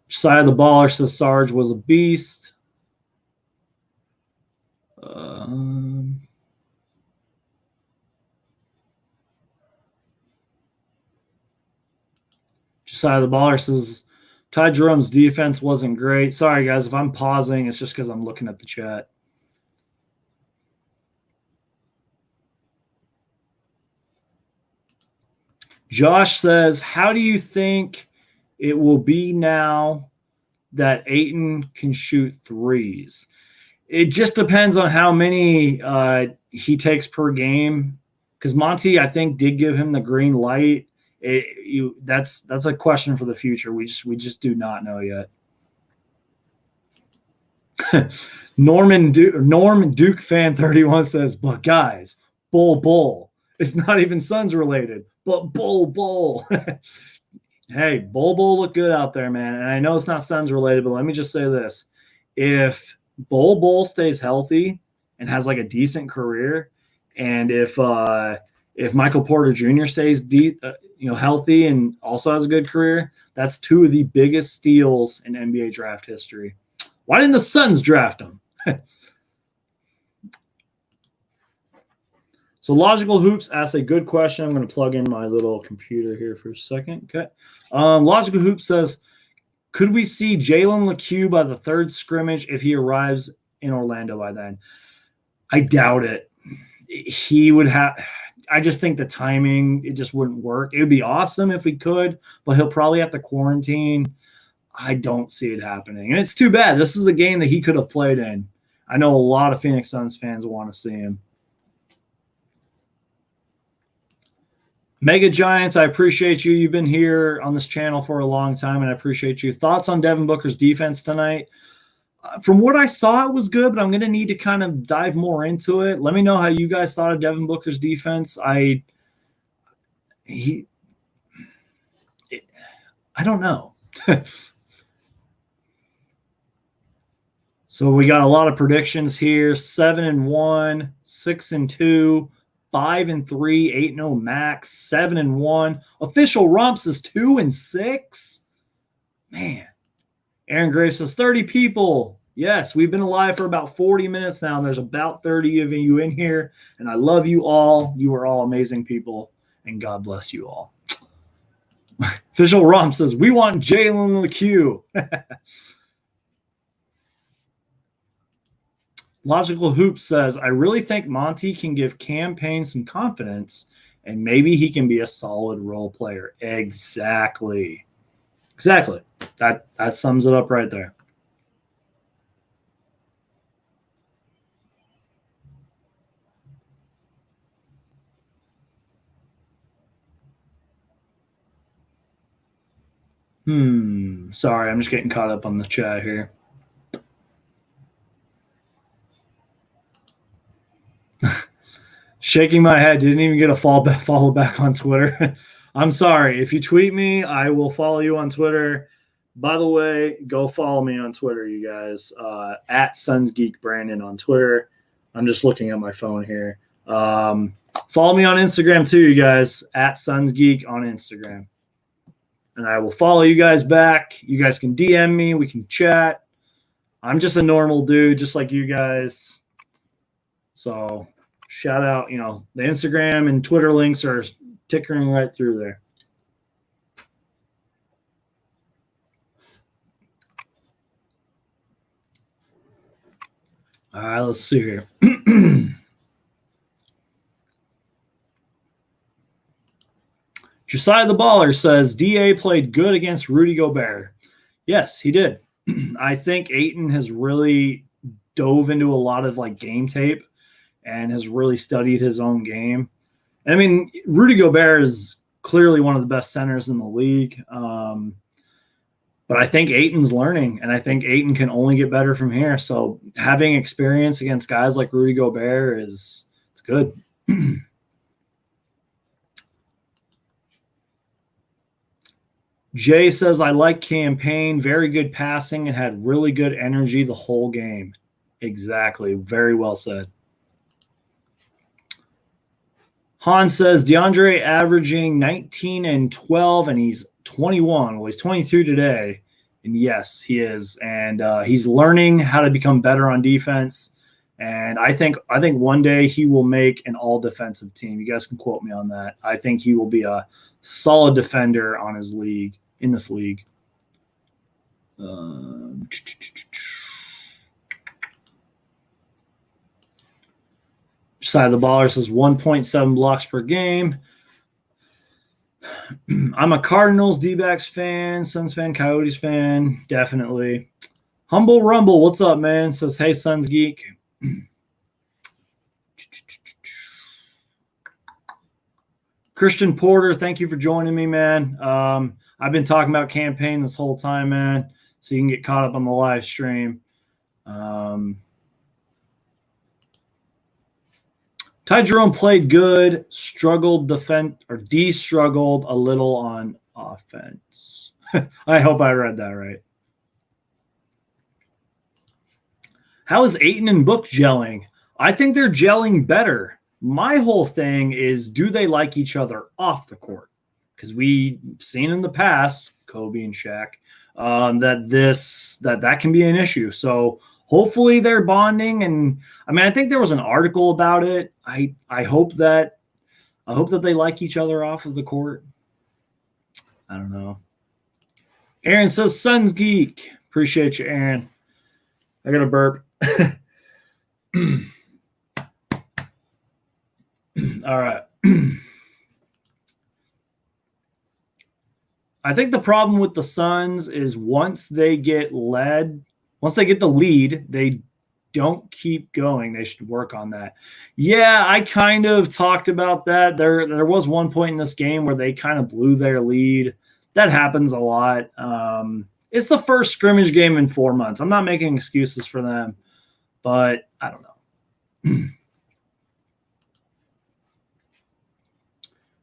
Side of the baller says Sarge was a beast. Side of the baller says Ty Jerome's defense wasn't great. Sorry, guys, if I'm pausing, it's just because I'm looking at the chat. Josh says, how do you think it will be now that Ayton can shoot threes? It just depends on how many he takes per game. Because Monty, I think, did give him the green light. That's a question for the future. We just do not know yet. Norm Duke fan 31 says, but guys, bull. It's not even Suns related, but bull. Hey, bull look good out there, man. And I know it's not Suns related, but let me just say this: if bull stays healthy and has like a decent career, and if Michael Porter Jr. stays healthy and also has a good career, that's two of the biggest steals in NBA draft history. Why didn't the Suns draft him? So Logical Hoops asks a good question. I'm going to plug in my little computer here for a second. Okay. Logical Hoops says, could we see Jalen LeCue by the third scrimmage if he arrives in Orlando by then? I doubt it. He would have – I just think the timing, it just wouldn't work. It would be awesome if we could, but he'll probably have to quarantine. I don't see it happening. And it's too bad. This is a game that he could have played in. I know a lot of Phoenix Suns fans want to see him. Mega Giants, I appreciate you. You've been here on this channel for a long time, and I appreciate you. Thoughts on Devin Booker's defense tonight? From what I saw, it was good, but I'm going to need to kind of dive more into it. Let me know how you guys thought of Devin Booker's defense. I don't know. So we got a lot of predictions here: 7-1, 6-2. 5-3, 8-0 max, 7-1. Official Rumps is 2-6. Man. Aaron Graves says 30 people. Yes, we've been alive for about 40 minutes now. And there's about 30 of you in here. And I love you all. You are all amazing people. And God bless you all. Official Rumps says, we want Jalen LeCue. Logical Hoop says, I really think Monty can give Cam Payne some confidence, and maybe he can be a solid role player. Exactly. That sums it up right there. Sorry, I'm just getting caught up on the chat here. Shaking my head. Didn't even get a follow back on Twitter. I'm sorry. If you tweet me, I will follow you on Twitter. By the way, go follow me on Twitter, you guys. At SunsGeekBrandon on Twitter. I'm just looking at my phone here. Follow me on Instagram too, you guys. At SunsGeek on Instagram. And I will follow you guys back. You guys can DM me. We can chat. I'm just a normal dude, just like you guys. So shout out, the Instagram and Twitter links are tickering right through there. All right, let's see here. Josiah the Baller says, DA played good against Rudy Gobert. Yes, he did. I think Ayton has really dove into a lot of game tape and has really studied his own game. I mean, Rudy Gobert is clearly one of the best centers in the league. But I think Ayton's learning, and I think Ayton can only get better from here. So having experience against guys like Rudy Gobert it's good. Jay says, I like Payne. Very good passing and had really good energy the whole game. Exactly. Very well said. Han says, DeAndre averaging 19 and 12, and he's 21. Well, he's 22 today. And yes, he is. And he's learning how to become better on defense. And I think one day he will make an all-defensive team. You guys can quote me on that. I think he will be a solid defender on his league, in this league. Side of the baller says 1.7 blocks per game. I'm a Cardinals, D-backs fan, Suns fan, Coyotes fan, definitely. Humble Rumble, what's up, man? Says, hey, Suns Geek. Christian Porter, thank you for joining me, man. I've been talking about Payne this whole time, man, so you can get caught up on the live stream. Ty Jerome played good, struggled de-struggled a little on offense. I hope I read that right. How is Ayton and Book gelling? I think they're gelling better. My whole thing is, do they like each other off the court? Because we've seen in the past, Kobe and Shaq, that can be an issue. So hopefully they're bonding. And I mean, I think there was an article about it. I hope that they like each other off of the court. I don't know. Aaron says, Suns Geek. Appreciate you, Aaron. I got a burp. All right. I think the problem with the Suns is once they get the lead, they don't keep going. They should work on that. Yeah, I kind of talked about that. There was one point in this game where they kind of blew their lead. That happens a lot. It's the first scrimmage game in 4 months. I'm not making excuses for them, but I don't know.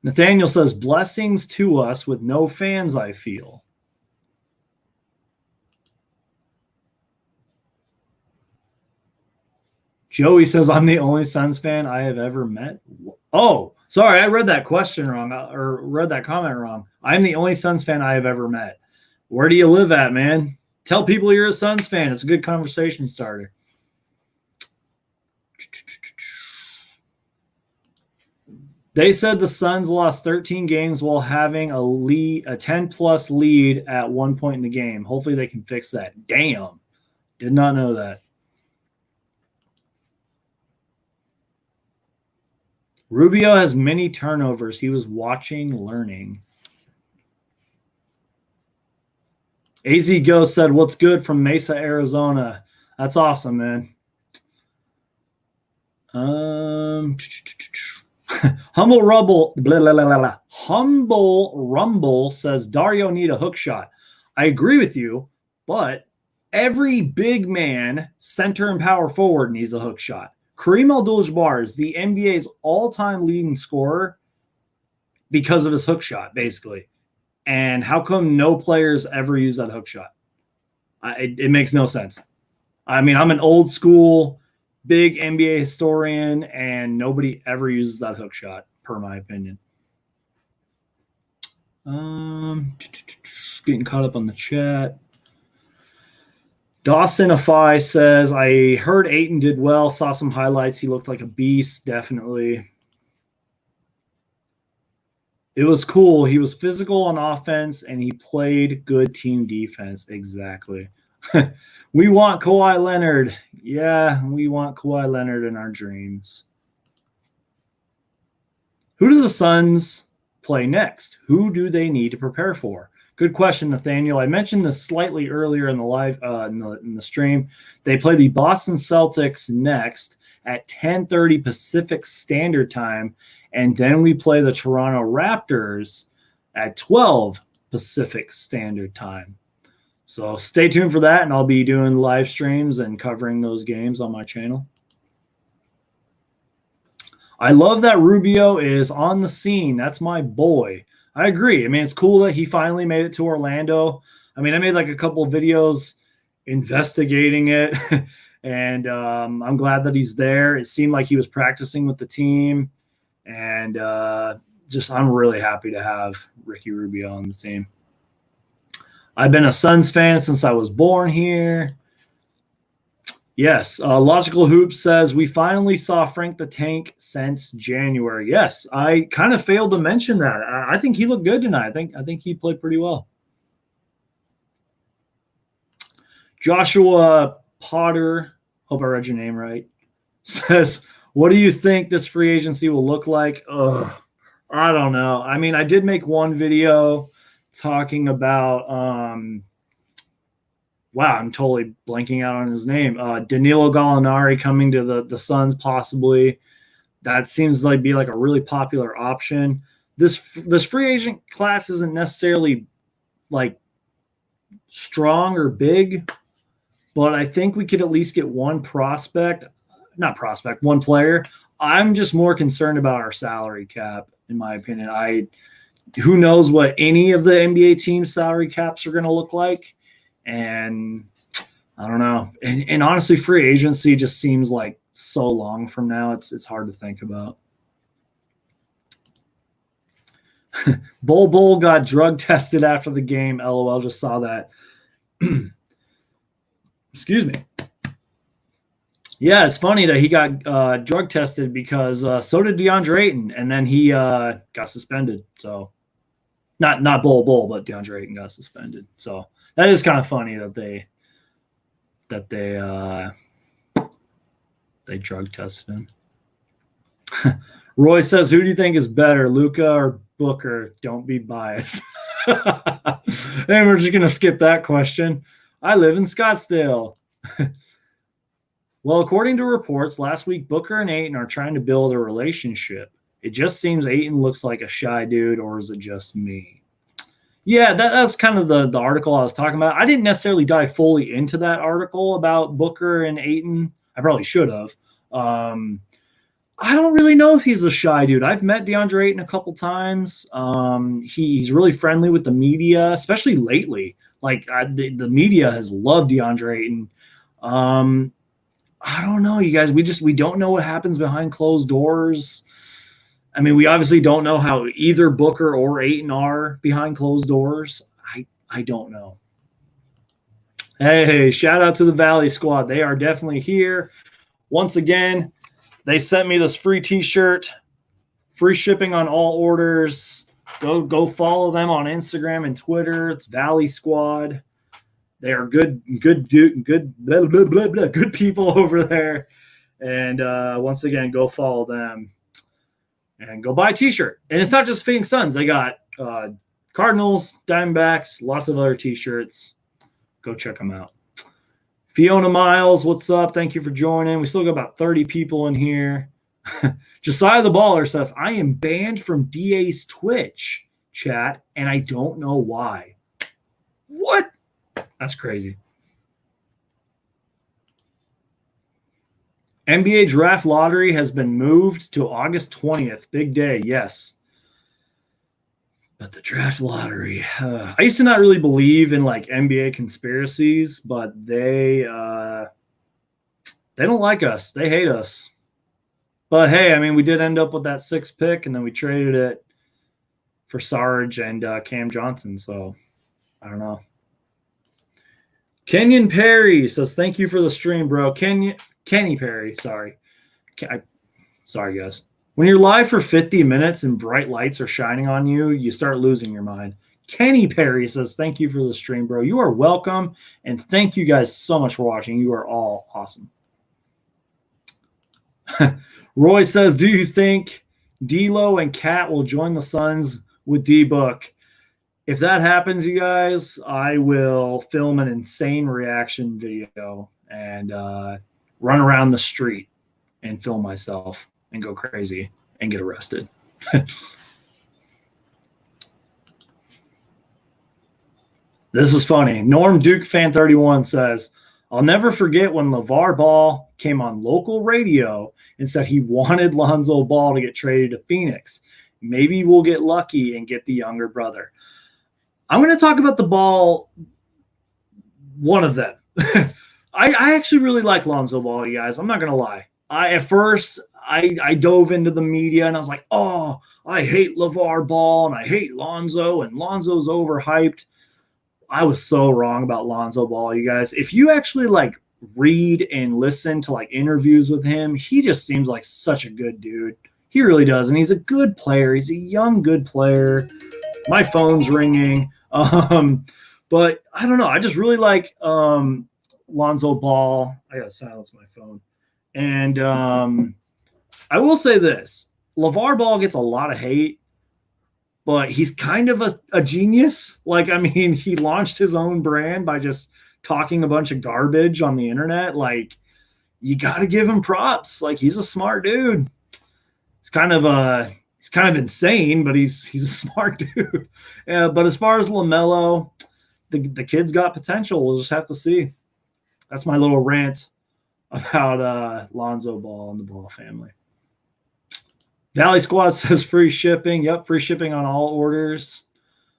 Nathaniel says, blessings to us with no fans, I feel. Joey says, I'm the only Suns fan I have ever met. Oh, sorry, I read that question wrong, or read that comment wrong. I'm the only Suns fan I have ever met. Where do you live at, man? Tell people you're a Suns fan. It's a good conversation starter. They said the Suns lost 13 games while having a 10-plus lead at one point in the game. Hopefully they can fix that. Damn. Did not know that. Rubio has many turnovers. He was watching, learning. AZ Ghost said, what's good from Mesa, Arizona? That's awesome, man. Humble Rumble, blah, blah, blah, blah. Humble Rumble says Dario need a hook shot. I agree with you, but every big man, center and power forward needs a hook shot. Kareem Abdul-Jabbar is the NBA's all-time leading scorer because of his hook shot, basically. And how come no players ever use that hook shot? It makes no sense. I mean, I'm an old school, big NBA historian, and nobody ever uses that hook shot, per my opinion. Getting caught up on the chat. Dawson Afai says, I heard Ayton did well, saw some highlights. He looked like a beast, definitely. It was cool. He was physical on offense, and he played good team defense. Exactly. We want Kawhi Leonard. Yeah, we want Kawhi Leonard in our dreams. Who do the Suns play next? Who do they need to prepare for? Good question, Nathaniel. I mentioned this slightly earlier in the live in the stream. They play the Boston Celtics next at 10:30 Pacific Standard Time, and then we play the Toronto Raptors at 12 Pacific Standard Time. So stay tuned for that, and I'll be doing live streams and covering those games on my channel. I love that Rubio is on the scene. That's my boy. I agree. I mean, it's cool that he finally made it to Orlando. I mean, I made like a couple of videos investigating it, and I'm glad that he's there. It seemed like he was practicing with the team, and I'm really happy to have Ricky Rubio on the team. I've been a Suns fan since I was born here. Yes, Logical Hoop says we finally saw Frank the Tank since January. Yes, I kind of failed to mention that. I think he looked good tonight. I think he played pretty well. Joshua Potter, hope I read your name right, says, "What do you think this free agency will look like?" Ugh, I don't know. I mean, I did make one video talking about wow, I'm totally blanking out on his name. Danilo Gallinari coming to the Suns possibly. That seems like be like a really popular option. This free agent class isn't necessarily like strong or big, but I think we could at least get one one player. I'm just more concerned about our salary cap, in my opinion. Who knows what any of the NBA teams' salary caps are going to look like. And I don't know. And honestly, free agency just seems like so long from now. It's hard to think about. Bull got drug tested after the game. LOL, just saw that. Excuse me. Yeah, it's funny that he got drug tested because so did Deandre Ayton, and then he got suspended. So not Bull, but Deandre Ayton got suspended. So that is kind of funny that they drug tested him. Roy says, "Who do you think is better, Luka or Booker?" Don't be biased. And we're just gonna skip that question. I live in Scottsdale. Well, according to reports, last week Booker and Ayton are trying to build a relationship. It just seems Ayton looks like a shy dude, or is it just me? Yeah, that's kind of the article I was talking about. I didn't necessarily dive fully into that article about Booker and Ayton. I probably should have. I don't really know if he's a shy dude. I've met Deandre Ayton a couple times. He's really friendly with the media, especially lately. Like the media has loved Deandre Ayton. I don't know, you guys. We don't know what happens behind closed doors. I mean, we obviously don't know how either Booker or Ayton are behind closed doors. I don't know. Hey, shout out to the Valley Squad. They are definitely here. Once again, they sent me this free t-shirt, free shipping on all orders. Go follow them on Instagram and Twitter. It's Valley Squad. They are good blah, blah, blah, blah, good people over there. And once again, go follow them and go buy a t-shirt. And it's not just Phoenix Suns. They got Cardinals, Diamondbacks, lots of other t-shirts. Go check them out. Fiona Miles, what's up? Thank you for joining. We still got about 30 people in here. Josiah the Baller says, I am banned from DA's Twitch chat, and I don't know why. What? That's crazy. NBA draft lottery has been moved to August 20th. Big day, yes. But the draft lottery, I used to not really believe in like NBA conspiracies, but they don't like us. They hate us. But hey, I mean, we did end up with that 6th pick, and then we traded it for Sarge and Cam Johnson. So I don't know. Kenyon Perry says, thank you for the stream, bro. Kenny Perry, sorry. Sorry, guys. When you're live for 50 minutes and bright lights are shining on you, you start losing your mind. Kenny Perry says, thank you for the stream, bro. You are welcome, and thank you guys so much for watching. You are all awesome. Roy says, do you think D-Lo and Cat will join the Suns with D-Book? If that happens, you guys, I will film an insane reaction video and run around the street and film myself and go crazy and get arrested. This is funny. Norm Duke Fan 31 says, I'll never forget when LeVar Ball came on local radio and said he wanted Lonzo Ball to get traded to Phoenix. maybe we'll get lucky and get the younger brother. I'm going to talk about the ball, one of them. I actually really like Lonzo Ball, you guys. I'm not going to lie. At first, I dove into the media and I was like, oh, I hate LeVar Ball and I hate Lonzo and Lonzo's overhyped. I was so wrong about Lonzo Ball, you guys. If you actually like read and listen to like interviews with him, he just seems like such a good dude. He really does. And he's a good player. He's a young, good player. My phone's ringing. But I don't know. I just really like Lonzo Ball. I got to silence my phone. And I will say this. LeVar Ball gets a lot of hate, but he's kind of a genius. Like, I mean, he launched his own brand by just talking a bunch of garbage on the internet. Like, you got to give him props. Like, he's a smart dude. He's kind of insane, but he's a smart dude. But as far as LaMelo, the kid's got potential. We'll just have to see. That's my little rant about Lonzo Ball and the Ball family. Valley Squad says free shipping. Yep, free shipping on all orders.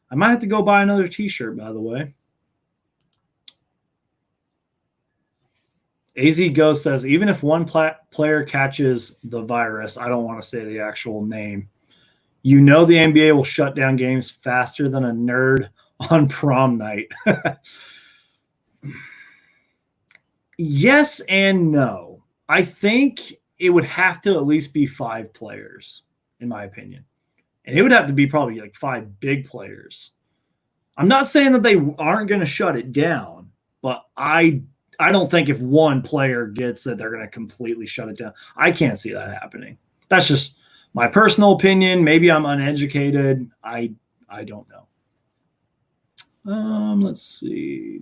I might have to go buy another t-shirt, by the way. AZ Ghost says, even if one player catches the virus, I don't want to say the actual name, you know the NBA will shut down games faster than a nerd on prom night. Yes and no. I think it would have to at least be 5 players, in my opinion. And it would have to be probably like 5 big players. I'm not saying that they aren't going to shut it down, but I don't think if one player gets it, they're going to completely shut it down. I can't see that happening. That's just my personal opinion. Maybe I'm uneducated. I don't know. Let's see.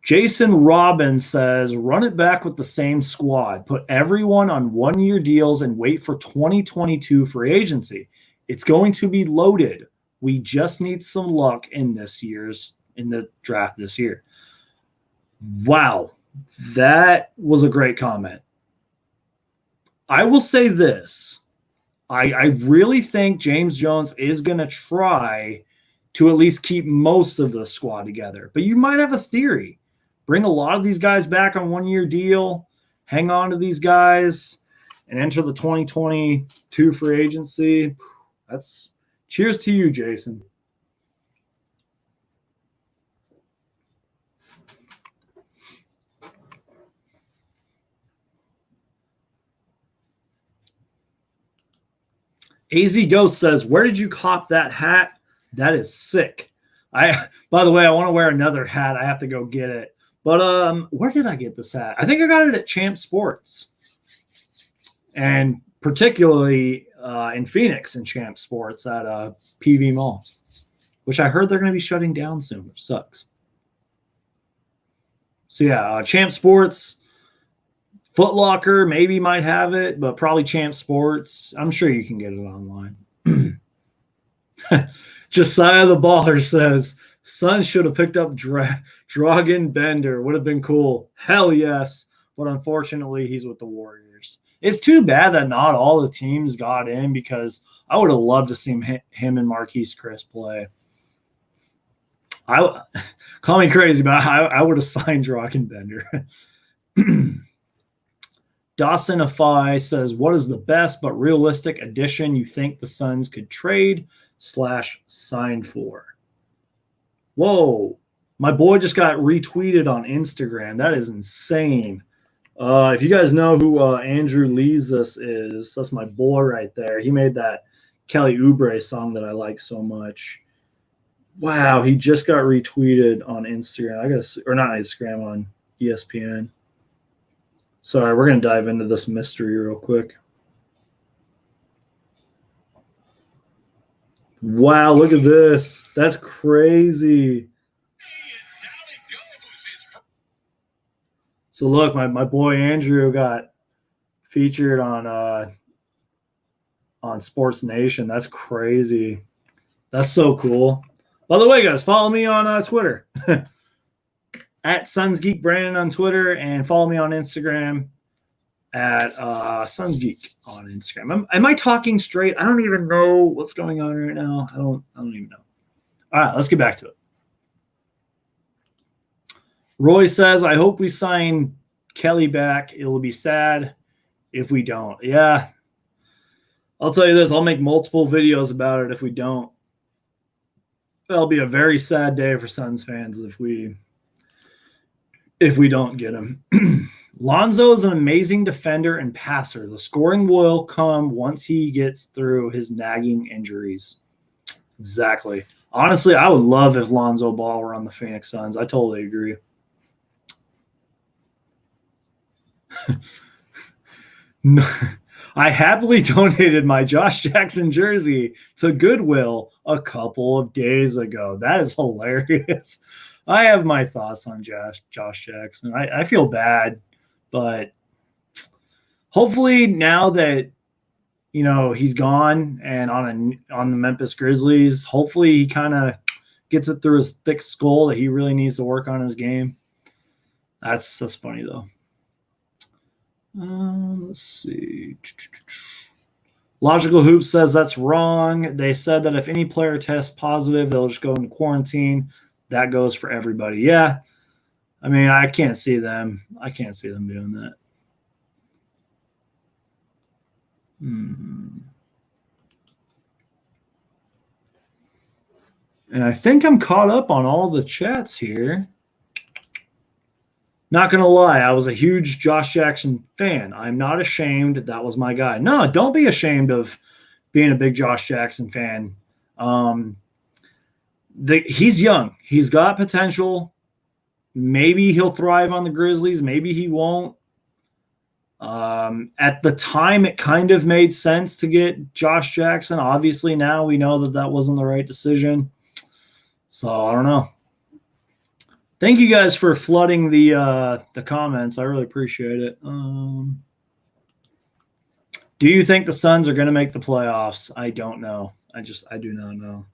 Jason Robbins says, run it back with the same squad. Put everyone on 1-year deals and wait for 2022 free agency. It's going to be loaded. We just need some luck in the draft this year. Wow. That was a great comment. I will say this. I really think James Jones is going to try to at least keep most of the squad together. But you might have a theory. Bring a lot of these guys back on 1-year deal, hang on to these guys, and enter the 2022 free agency. That's cheers to you, Jason. AZ Ghost says, where did you cop that hat? That is sick. By the way, I want to wear another hat. I have to go get it. But where did I get this hat? I think I got it at Champ Sports. And particularly in Phoenix in Champ Sports at PV Mall, which I heard they're going to be shutting down soon, which sucks. So yeah, Champ Sports, Foot Locker maybe might have it, but probably Champ Sports. I'm sure you can get it online. Josiah the Baller says, Sun should have picked up Dragan Bender. Would have been cool. Hell yes. But unfortunately, he's with the Warriors. It's too bad that not all the teams got in because I would have loved to see him and Marquise Chris play. Call me crazy, but I would have signed Dragan Bender. Dawson Afai says, what is the best but realistic addition you think the Suns could trade/sign for? Whoa, my boy just got retweeted on Instagram. That is insane. If you guys know who Andrew Leesus is, that's my boy right there. He made that Kelly Oubre song that I like so much. Wow, he just got retweeted on Instagram. Or not Instagram, on ESPN. Sorry, we're going to dive into this mystery real quick. Wow, look at this. That's crazy. So look, my boy Andrew got featured on Sports Nation. That's crazy. That's so cool. By the way, guys, follow me on Twitter. At Suns Geek Brandon on Twitter, and follow me on Instagram at Suns Geek on Instagram. Am I talking straight? I don't even know what's going on right now. I don't even know. All right, let's get back to it. Roy says, I hope we sign Kelly back. It will be sad if we don't. Yeah. I'll tell you this. I'll make multiple videos about it if we don't. That'll be a very sad day for Suns fans if we don't get him. Lonzo is an amazing defender and passer. The scoring will come once he gets through his nagging injuries. Exactly. Honestly, I would love if Lonzo Ball were on the Phoenix Suns. I totally agree. No, I happily donated my Josh Jackson jersey to Goodwill a couple of days ago. That is hilarious. I have my thoughts on Josh Jackson. I feel bad, but hopefully now that he's gone and on the Memphis Grizzlies, hopefully he kind of gets it through his thick skull that he really needs to work on his game. That's funny though. Let's see. Logical Hoop says that's wrong. They said that if any player tests positive, they'll just go into quarantine. That goes for everybody. Yeah. I mean, I can't see them doing that. And I think I'm caught up on all the chats here. Not going to lie, I was a huge Josh Jackson fan. I'm not ashamed. That was my guy. No, don't be ashamed of being a big Josh Jackson fan. He's young. He's got potential. Maybe he'll thrive on the Grizzlies. Maybe he won't. At the time, it kind of made sense to get Josh Jackson. Obviously, now we know that wasn't the right decision. So, I don't know. Thank you guys for flooding the comments. I really appreciate it. Do you think the Suns are going to make the playoffs? I don't know. I do not know.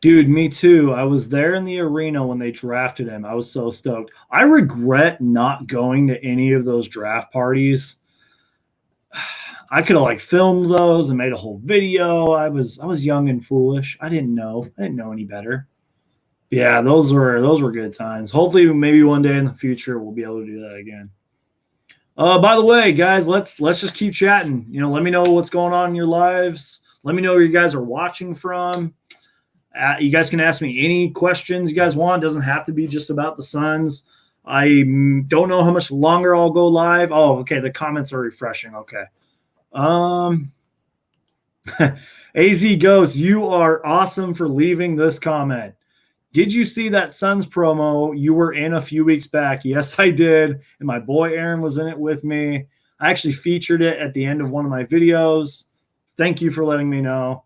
Dude, me too. I was there in the arena when they drafted him. I was so stoked. I regret not going to any of those draft parties. I could have filmed those and made a whole video. I was young and foolish. I didn't know any better. But yeah, those were good times. Hopefully, maybe one day in the future we'll be able to do that again. By the way, guys, let's just keep chatting. Let me know what's going on in your lives. Let me know where you guys are watching from. You guys can ask me any questions you guys want. It doesn't have to be just about the Suns. I don't know how much longer I'll go live. Oh, okay. The comments are refreshing. Okay. AZ Ghost, you are awesome for leaving this comment. Did you see that Suns promo you were in a few weeks back? Yes, I did. And my boy Aaron was in it with me. I actually featured it at the end of one of my videos. Thank you for letting me know.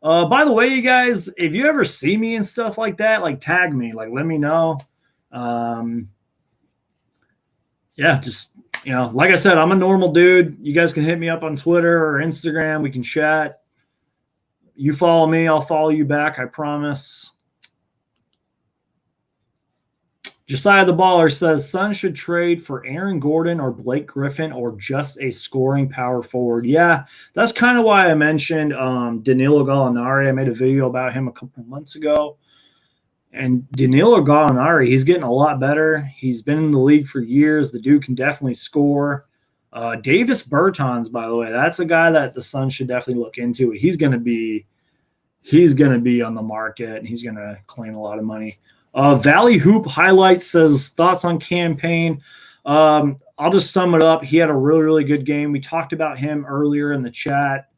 By the way, you guys, if you ever see me and stuff like that, tag me, let me know. Yeah, just, like I said, I'm a normal dude. You guys can hit me up on Twitter or Instagram. We can chat. You follow me, I'll follow you back. I promise. Josiah the Baller says Suns should trade for Aaron Gordon or Blake Griffin or just a scoring power forward. Yeah, that's kind of why I mentioned Danilo Gallinari. I made a video about him a couple of months ago. And Danilo Gallinari, he's getting a lot better. He's been in the league for years. The dude can definitely score. Davis Bertans, by the way, that's a guy that the Suns should definitely look into. He's going to be on the market, and he's going to claim a lot of money. Valley Hoop Highlights says thoughts on Cam Payne. I'll just sum it up. He had a really, really good game. We talked about him earlier in the chat.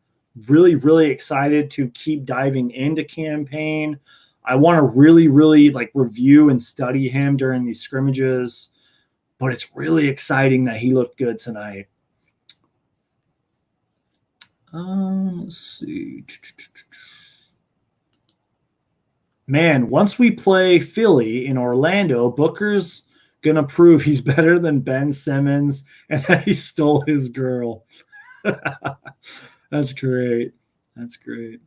Really, really excited to keep diving into Cam Payne. I want to really, really review and study him during these scrimmages, but it's really exciting that he looked good tonight. Let's see. Man, once we play Philly in Orlando, Booker's going to prove he's better than Ben Simmons and that he stole his girl. That's great. That's great.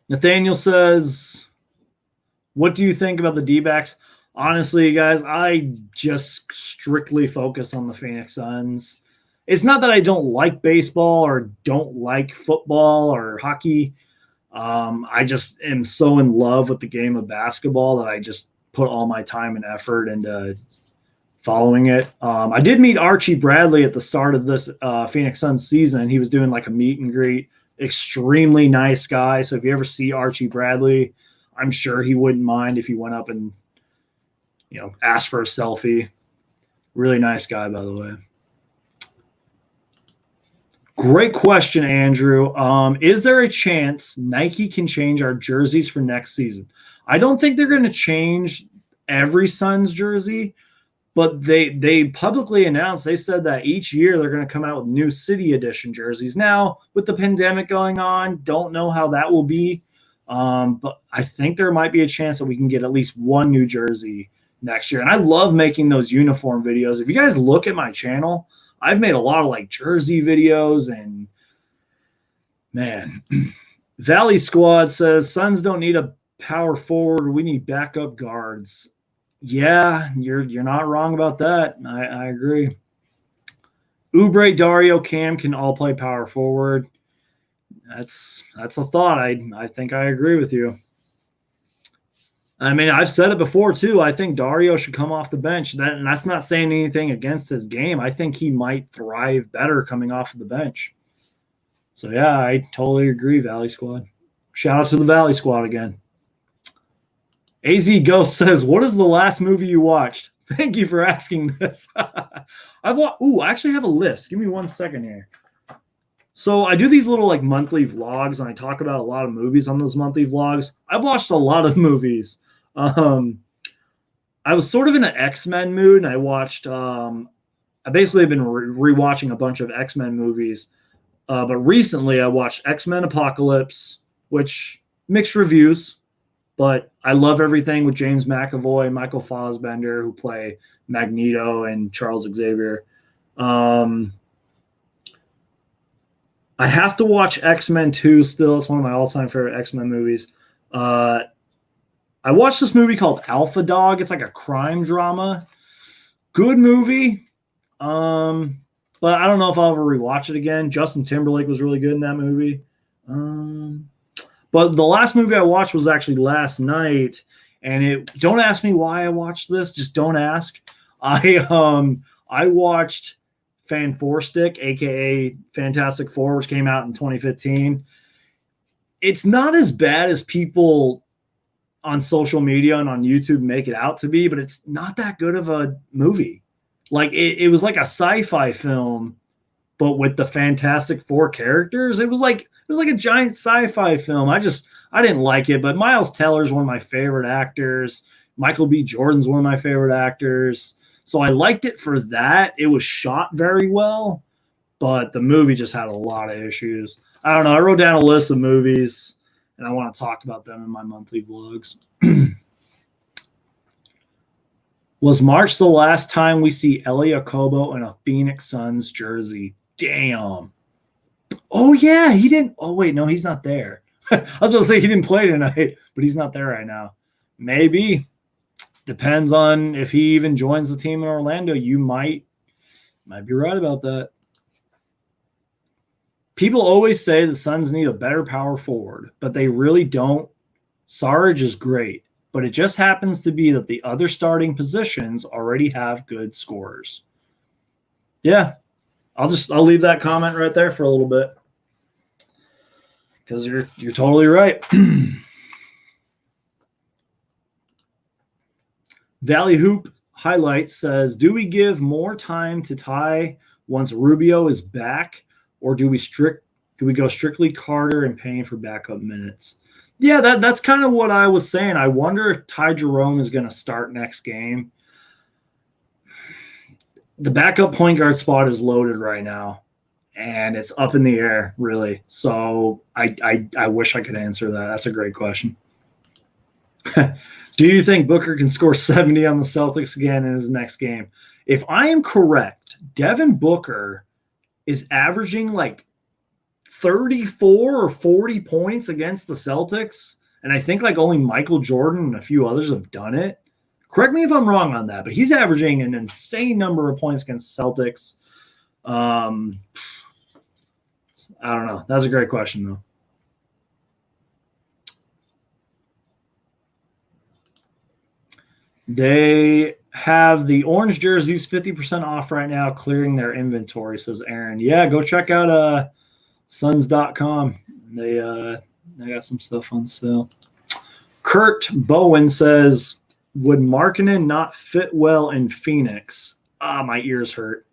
Nathaniel says, what do you think about the D-backs? Honestly, guys, I just strictly focus on the Phoenix Suns. It's not that I don't like baseball or don't like football or hockey. I just am so in love with the game of basketball that I just put all my time and effort into following it. I did meet Archie Bradley at the start of this Phoenix Suns season. He was doing like a meet and greet. Extremely nice guy. So if you ever see Archie Bradley, I'm sure he wouldn't mind if you went up and, asked for a selfie. Really nice guy, by the way. Great question, Andrew. Is there a chance Nike can change our jerseys for next season? I don't think they're going to change every Suns jersey, but they publicly announced, they said that each year they're going to come out with new city edition jerseys. Now, with the pandemic going on, don't know how that will be. But I think there might be a chance that we can get at least one new jersey next year. And I love making those uniform videos. If you guys look at my channel, I've made a lot of like jersey videos, and man, Valley Squad says Suns don't need a power forward. We need backup guards. Yeah, you're not wrong about that. I agree. Oubre, Dario, Cam can all play power forward. That's a thought. I think I agree with you. I mean, I've said it before too. I think Dario should come off the bench. And that's not saying anything against his game. I think he might thrive better coming off of the bench. So yeah, I totally agree, Valley Squad. Shout out to the Valley Squad again. AZ Ghost says, what is the last movie you watched? Thank you for asking this. I actually have a list. Give me 1 second here. So I do these little like monthly vlogs, and I talk about a lot of movies on those monthly vlogs. I've watched a lot of movies. I was sort of in an X-Men mood, and I watched I basically have been rewatching a bunch of X-Men movies. But recently I watched X-Men Apocalypse, which mixed reviews, but I love everything with James McAvoy and Michael Fassbender, who play Magneto and Charles Xavier. I have to watch X-Men 2 still. It's one of my all-time favorite X-Men movies. I watched this movie called Alpha Dog. It's like a crime drama. Good movie. But I don't know if I'll ever rewatch it again. Justin Timberlake was really good in that movie. But the last movie I watched was actually last night. And don't ask me why I watched this. Just don't ask. I watched Fanforstic, aka Fantastic Four, which came out in 2015. It's not as bad as people on social media and on YouTube make it out to be, but it's not that good of a movie. Like it was like a sci-fi film, but with the Fantastic Four characters. It was like a giant sci-fi film. I didn't like it, but Miles Teller's one of my favorite actors. Michael B. Jordan's one of my favorite actors. So I liked it for that. It was shot very well, but the movie just had a lot of issues. I don't know. I wrote down a list of movies, and I want to talk about them in my monthly vlogs. Was March the last time we see Eli Okobo in a Phoenix Suns jersey? Damn. Oh, yeah. He didn't. Oh, wait. No, he's not there. I was going to say he didn't play tonight, but he's not there right now. Maybe. Depends on if he even joins the team in Orlando. You might be right about that. People always say the Suns need a better power forward, but they really don't. Sarge is great, but it just happens to be that the other starting positions already have good scorers. Yeah, I'll leave that comment right there for a little bit because you're totally right. Valley Hoop Highlights says, do we give more time to Ty once Rubio is back, or do we go strictly Carter and Payne for backup minutes? Yeah, that's kind of what I was saying. I wonder if Ty Jerome is going to start next game. The backup point guard spot is loaded right now, and it's up in the air, really. So I wish I could answer that. That's a great question. Do you think Booker can score 70 on the Celtics again in his next game? If I am correct, Devin Booker is averaging like 34 or 40 points against the Celtics. And I think like only Michael Jordan and a few others have done it. Correct me if I'm wrong on that, but he's averaging an insane number of points against Celtics. I don't know. That's a great question, though. They have the orange jerseys 50% off right now, clearing their inventory, says Aaron. Yeah, go check out Suns.com. They got some stuff on sale. Kurt Bowen says, would Markkanen not fit well in Phoenix? My ears hurt.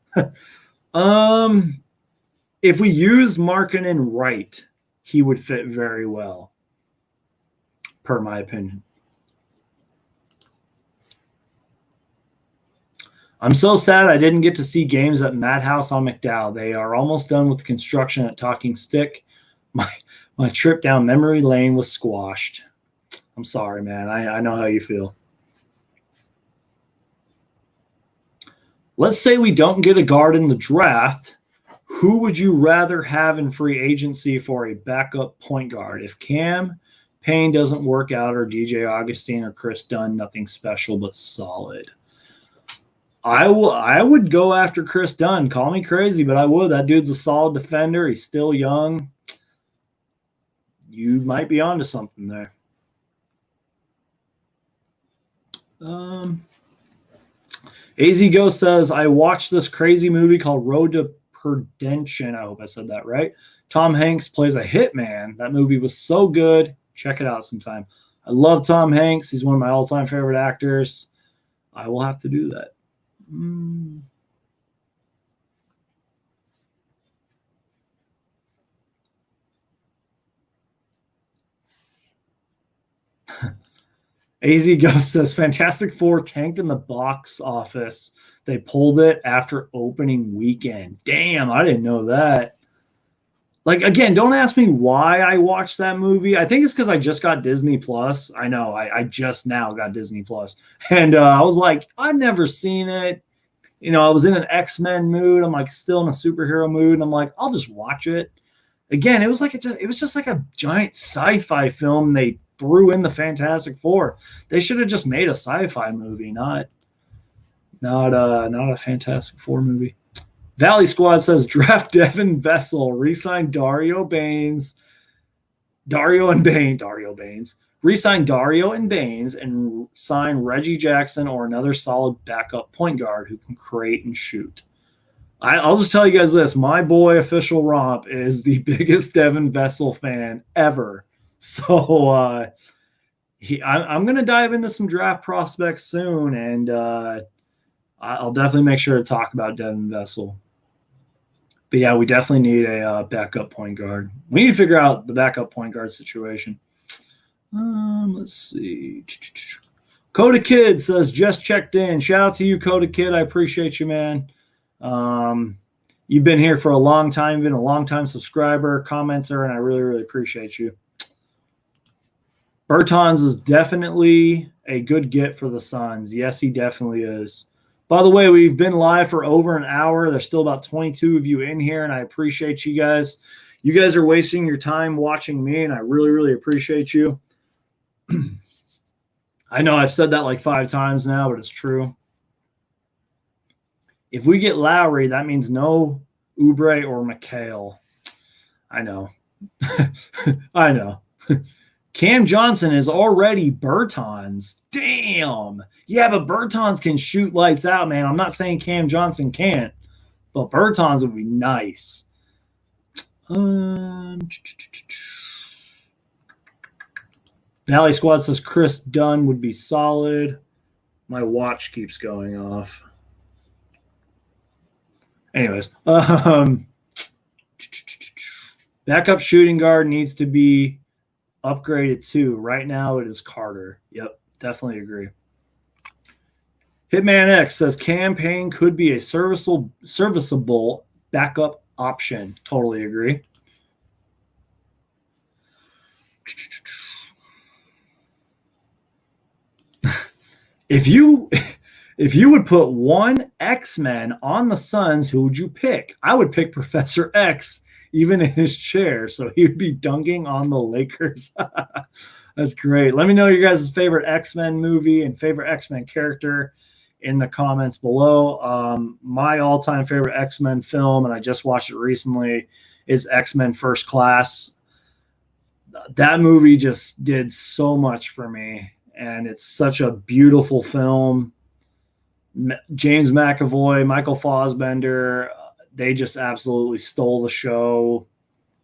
If we used Markkanen right, he would fit very well, per my opinion. I'm so sad I didn't get to see games at Madhouse on McDowell. They are almost done with the construction at Talking Stick. My trip down memory lane was squashed. I'm sorry, man. I know how you feel. Let's say we don't get a guard in the draft. Who would you rather have in free agency for a backup point guard? If Cam Payne doesn't work out, or DJ Augustine or Chris Dunn, nothing special but solid. I would go after Chris Dunn. Call me crazy, but I would. That dude's a solid defender. He's still young. You might be onto something there. AZ Ghost says, I watched this crazy movie called Road to Perdition. I hope I said that right. Tom Hanks plays a hitman. That movie was so good. Check it out sometime. I love Tom Hanks. He's one of my all-time favorite actors. I will have to do that. AZ Ghost says, Fantastic Four tanked in the box office. They pulled it after opening weekend. Damn, I didn't know that. Like, again, don't ask me why I watched that movie. I think it's because I just got Disney Plus. I know, I just now got Disney Plus. And I was like, I've never seen it. You know, I was in an X-Men mood. I'm like still in a superhero mood. And I'm like, I'll just watch it. Again, it was just like a giant sci-fi film. They threw in the Fantastic Four. They should have just made a sci-fi movie, not a Fantastic Four movie. Valley Squad says draft Devin Vessel, re-sign Dario Baines. Re-sign Dario and Baines and sign Reggie Jackson or another solid backup point guard who can create and shoot. I'll just tell you guys this. My boy, Official Romp, is the biggest Devin Vessel fan ever. So I'm going to dive into some draft prospects soon, and I'll definitely make sure to talk about Devin Vessel. But, yeah, we definitely need a backup point guard. We need to figure out the backup point guard situation. Let's see. Coda Kid says, just checked in. Shout out to you, Coda Kid. I appreciate you, man. You've been here for a long time. You've been a long-time subscriber, commenter, and I really, really appreciate you. Bertans is definitely a good get for the Suns. Yes, he definitely is. By the way, we've been live for over an hour. There's still about 22 of you in here, and I appreciate you guys. You guys are wasting your time watching me, and I really, really appreciate you. I know I've said that like 5 times now, but it's true. If we get Lowry, that means no Oubre or McHale. I know. I know. Cam Johnson is already Bertans. Damn. Yeah, but Bertans can shoot lights out, man. I'm not saying Cam Johnson can't, but Bertans would be nice. Valley Squad says Chris Dunn would be solid. My watch keeps going off. Anyways, backup shooting guard needs to be upgraded too. Right now it is Carter. Yep, definitely agree. Hitman X says Cam Payne could be a serviceable backup option. Totally agree. If If you would put one X-Men on the Suns, who would you pick? I would pick Professor X, even in his chair. So he would be dunking on the Lakers. That's great. Let me know your guys' favorite X-Men movie and favorite X-Men character in the comments below. My all-time favorite X-Men film, and I just watched it recently, is X-Men First Class. That movie just did so much for me, and it's such a beautiful film. James McAvoy, Michael Fassbender, they just absolutely stole the show.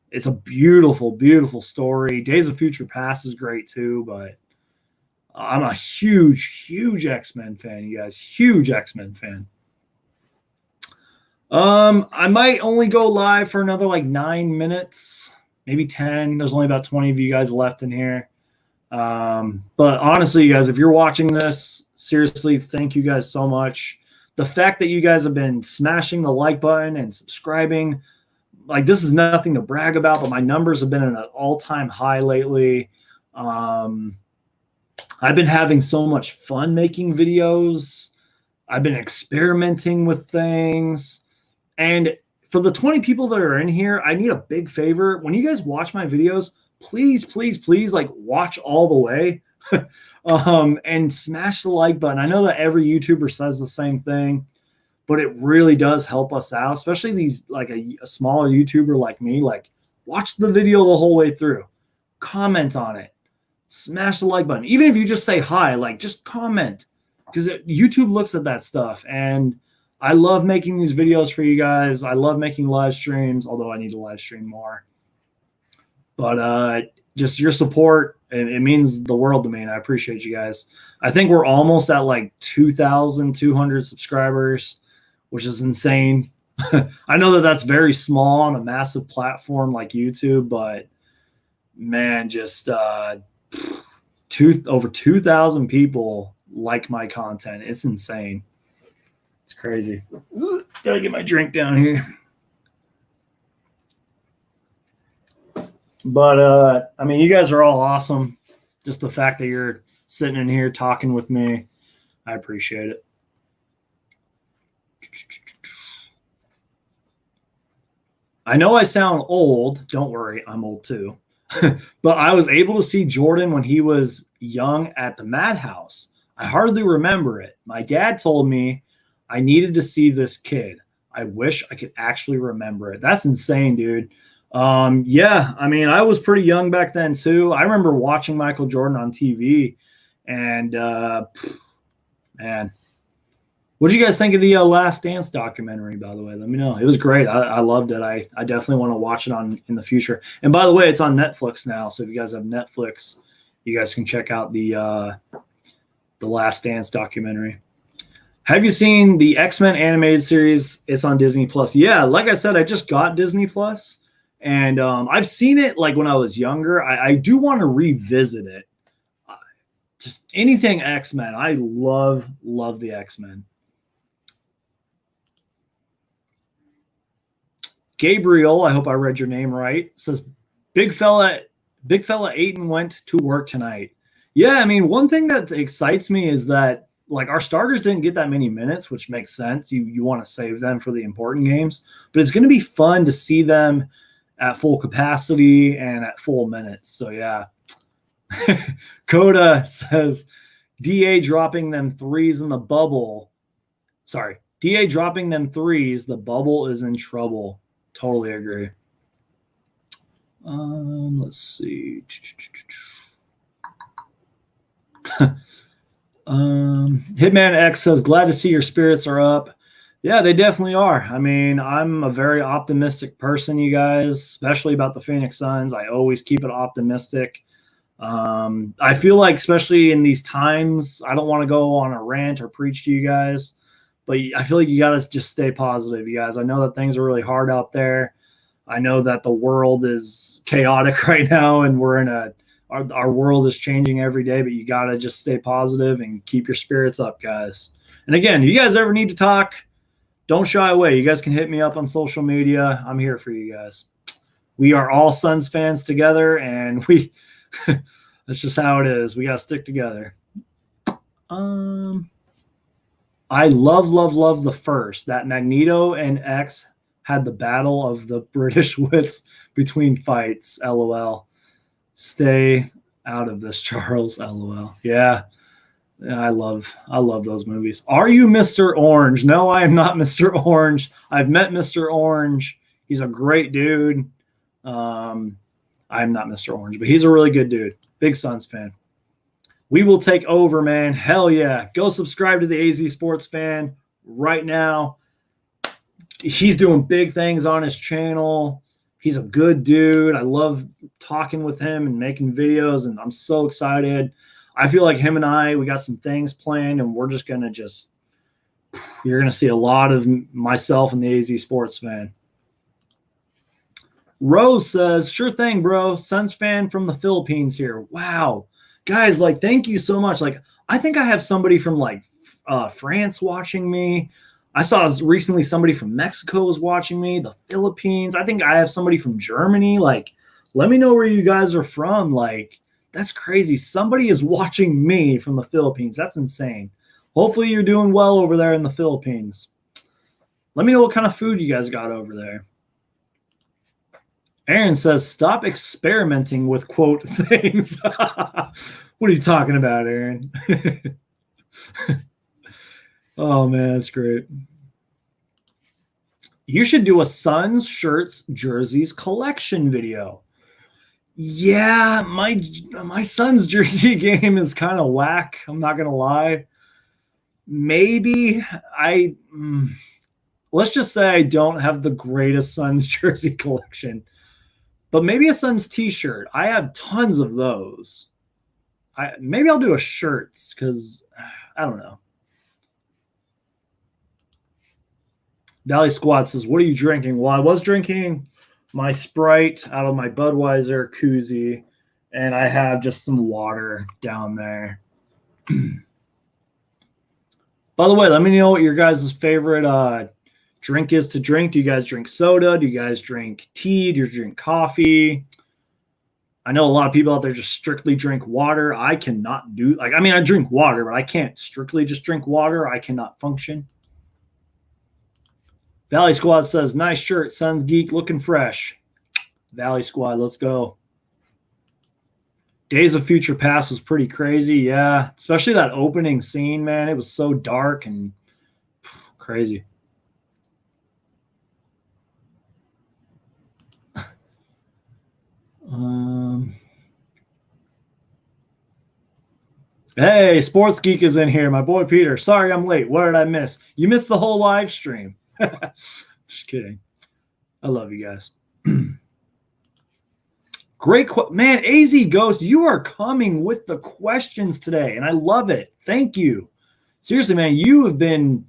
It's a beautiful, beautiful story. Days of Future Past is great too, but I'm a huge, huge X-Men fan, you guys. Huge X-Men fan. I might only go live for another like 9 minutes, maybe 10. There's only about 20 of you guys left in here. But honestly, you guys, if you're watching this, seriously, thank you guys so much. The fact that you guys have been smashing the like button and subscribing, like, this is nothing to brag about, but my numbers have been at an all-time high lately. I've been having so much fun making videos. I've been experimenting with things. And for the 20 people that are in here, I need a big favor. When you guys watch my videos, please, please, please, like, watch all the way and smash the like button. I know that every YouTuber says the same thing, but it really does help us out, especially these, like a smaller YouTuber like me. Like, watch the video the whole way through, comment on it, smash the like button. Even if you just say hi, like, just comment, because YouTube looks at that stuff. And I love making these videos for you guys. I love making live streams, although I need to live stream more. But just your support, it means the world to me, and I appreciate you guys. I think we're almost at like 2,200 subscribers, which is insane. I know that that's very small on a massive platform like YouTube, but man, just over 2,000 people like my content. It's insane. It's crazy. Gotta get my drink down here. But I mean, you guys are all awesome. Just the fact that you're sitting in here talking with me, I appreciate it. I know I sound old. Don't worry, I'm old too. But I was able to see Jordan when he was young at the Madhouse. I hardly remember it. My dad told me I needed to see this kid. I wish I could actually remember it. That's insane, dude. Yeah, I mean, I was pretty young back then too. I remember watching Michael Jordan on TV, and man, what did you guys think of the Last Dance documentary, by the way? Let me know. It was great. I loved it. I definitely want to watch it in the future. And by the way, it's on Netflix now. So if you guys have Netflix, you guys can check out the Last Dance documentary. Have you seen the X-Men animated series? It's on Disney Plus. Yeah, like I said, I just got Disney Plus, and I've seen it like when I was younger. I do want to revisit it. Just anything X-Men. I love the X-Men. Gabriel, I hope I read your name right, says, Big fella Ayton went to work tonight. Yeah, I mean, one thing that excites me is that, like, our starters didn't get that many minutes, which makes sense. You want to save them for the important games. But it's going to be fun to see them at full capacity and at full minutes. So, yeah. Coda says, DA dropping them threes in the bubble. Sorry. DA dropping them threes. The bubble is in trouble. Totally agree. Let's see. Hitman X says, glad to see your spirits are up. Yeah, they definitely are. I mean, I'm a very optimistic person, you guys, especially about the Phoenix Suns. I always keep it optimistic. I feel like, especially in these times, I don't want to go on a rant or preach to you guys, but I feel like you got to just stay positive, you guys. I know that things are really hard out there. I know that the world is chaotic right now, and we're in our world is changing every day, but you got to just stay positive and keep your spirits up, guys. And again, if you guys ever need to talk, don't shy away. You guys can hit me up on social media. I'm here for you guys. We are all Suns fans together, and that's just how it is. We got to stick together. I love the first. That Magneto and X had the battle of the British wits between fights. LOL. Stay out of this, Charles. LOL. Yeah. I love those movies. Are you Mr. Orange? No, I am not Mr. Orange. I've met Mr. Orange. He's a great dude. I'm not Mr. Orange, but he's a really good dude. Big Suns fan. We will take over, man. Hell yeah. Go subscribe to the AZ Sports Fan right now. He's doing big things on his channel. He's a good dude. I love talking with him and making videos, and I'm so excited. I feel like him and we got some things planned, and we're just going to you're going to see a lot of myself and the AZ Sports Fan. Rose says, sure thing, bro. Suns fan from the Philippines here. Wow. Guys, like, thank you so much. Like, I think I have somebody from like France watching me. I saw recently somebody from Mexico was watching me, the Philippines. I think I have somebody from Germany. Like, let me know where you guys are from. Like, that's crazy. Somebody is watching me from the Philippines. That's insane. Hopefully you're doing well over there in the Philippines. Let me know what kind of food you guys got over there. Aaron says, stop experimenting with, quote, things. What are you talking about, Aaron? Oh, man, that's great. You should do a Suns shirts, jerseys collection video. Yeah, my son's jersey game is kind of whack. I'm not going to lie. Maybe let's just say I don't have the greatest Suns jersey collection. But maybe a Suns t-shirt. I have tons of those. Maybe I'll do a shirts because I don't know. Valley Squad says, what are you drinking? Well, I was drinking my Sprite out of my Budweiser koozie, and I have just some water down there. By the way, let me know what your guys' favorite drink is to drink. Do you guys drink soda? Do you guys drink tea? Do you drink coffee? I know a lot of people out there just strictly drink water. I cannot do, I drink water, but I can't strictly just drink water. I cannot function. Valley Squad says, nice shirt, Suns Geek, looking fresh. Valley Squad, let's go. Days of Future Past was pretty crazy, yeah. Especially that opening scene, man. It was so dark and crazy. Hey, Sports Geek is in here. My boy Peter. Sorry I'm late. What did I miss? You missed the whole live stream. Just kidding. I love you guys. Great. Man, AZ Ghost, you are coming with the questions today, and I love it. Thank you. Seriously, man, you have been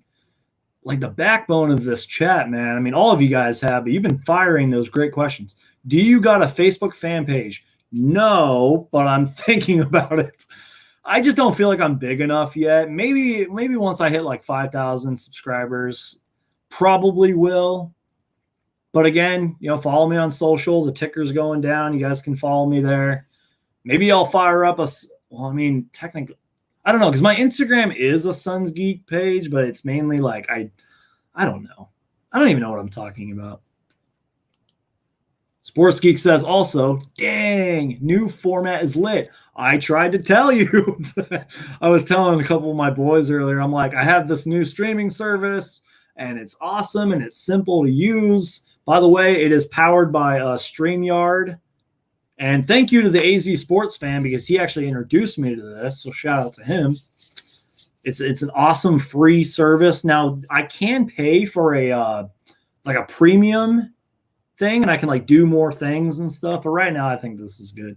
like the backbone of this chat, man. I mean, all of you guys have, but you've been firing those great questions. Do you got a Facebook fan page? No, but I'm thinking about it. I just don't feel like I'm big enough yet. Maybe once I hit like 5,000 subscribers, probably will. But again, follow me on social. The ticker's going down. You guys can follow me there. Maybe I'll fire up technically, I don't know, because my Instagram is a Suns Geek page, but it's mainly like I don't know. I don't even know what I'm talking about. Sports Geek says also, dang, new format is lit. I tried to tell you. I was telling a couple of my boys earlier, I'm like, I have this new streaming service, and it's awesome, and it's simple to use. By the way, it is powered by StreamYard. And thank you to the AZ Sports Fan because he actually introduced me to this, so shout out to him. It's an awesome free service. Now, I can pay for a premium thing, and I can do more things and stuff. But right now, I think this is good.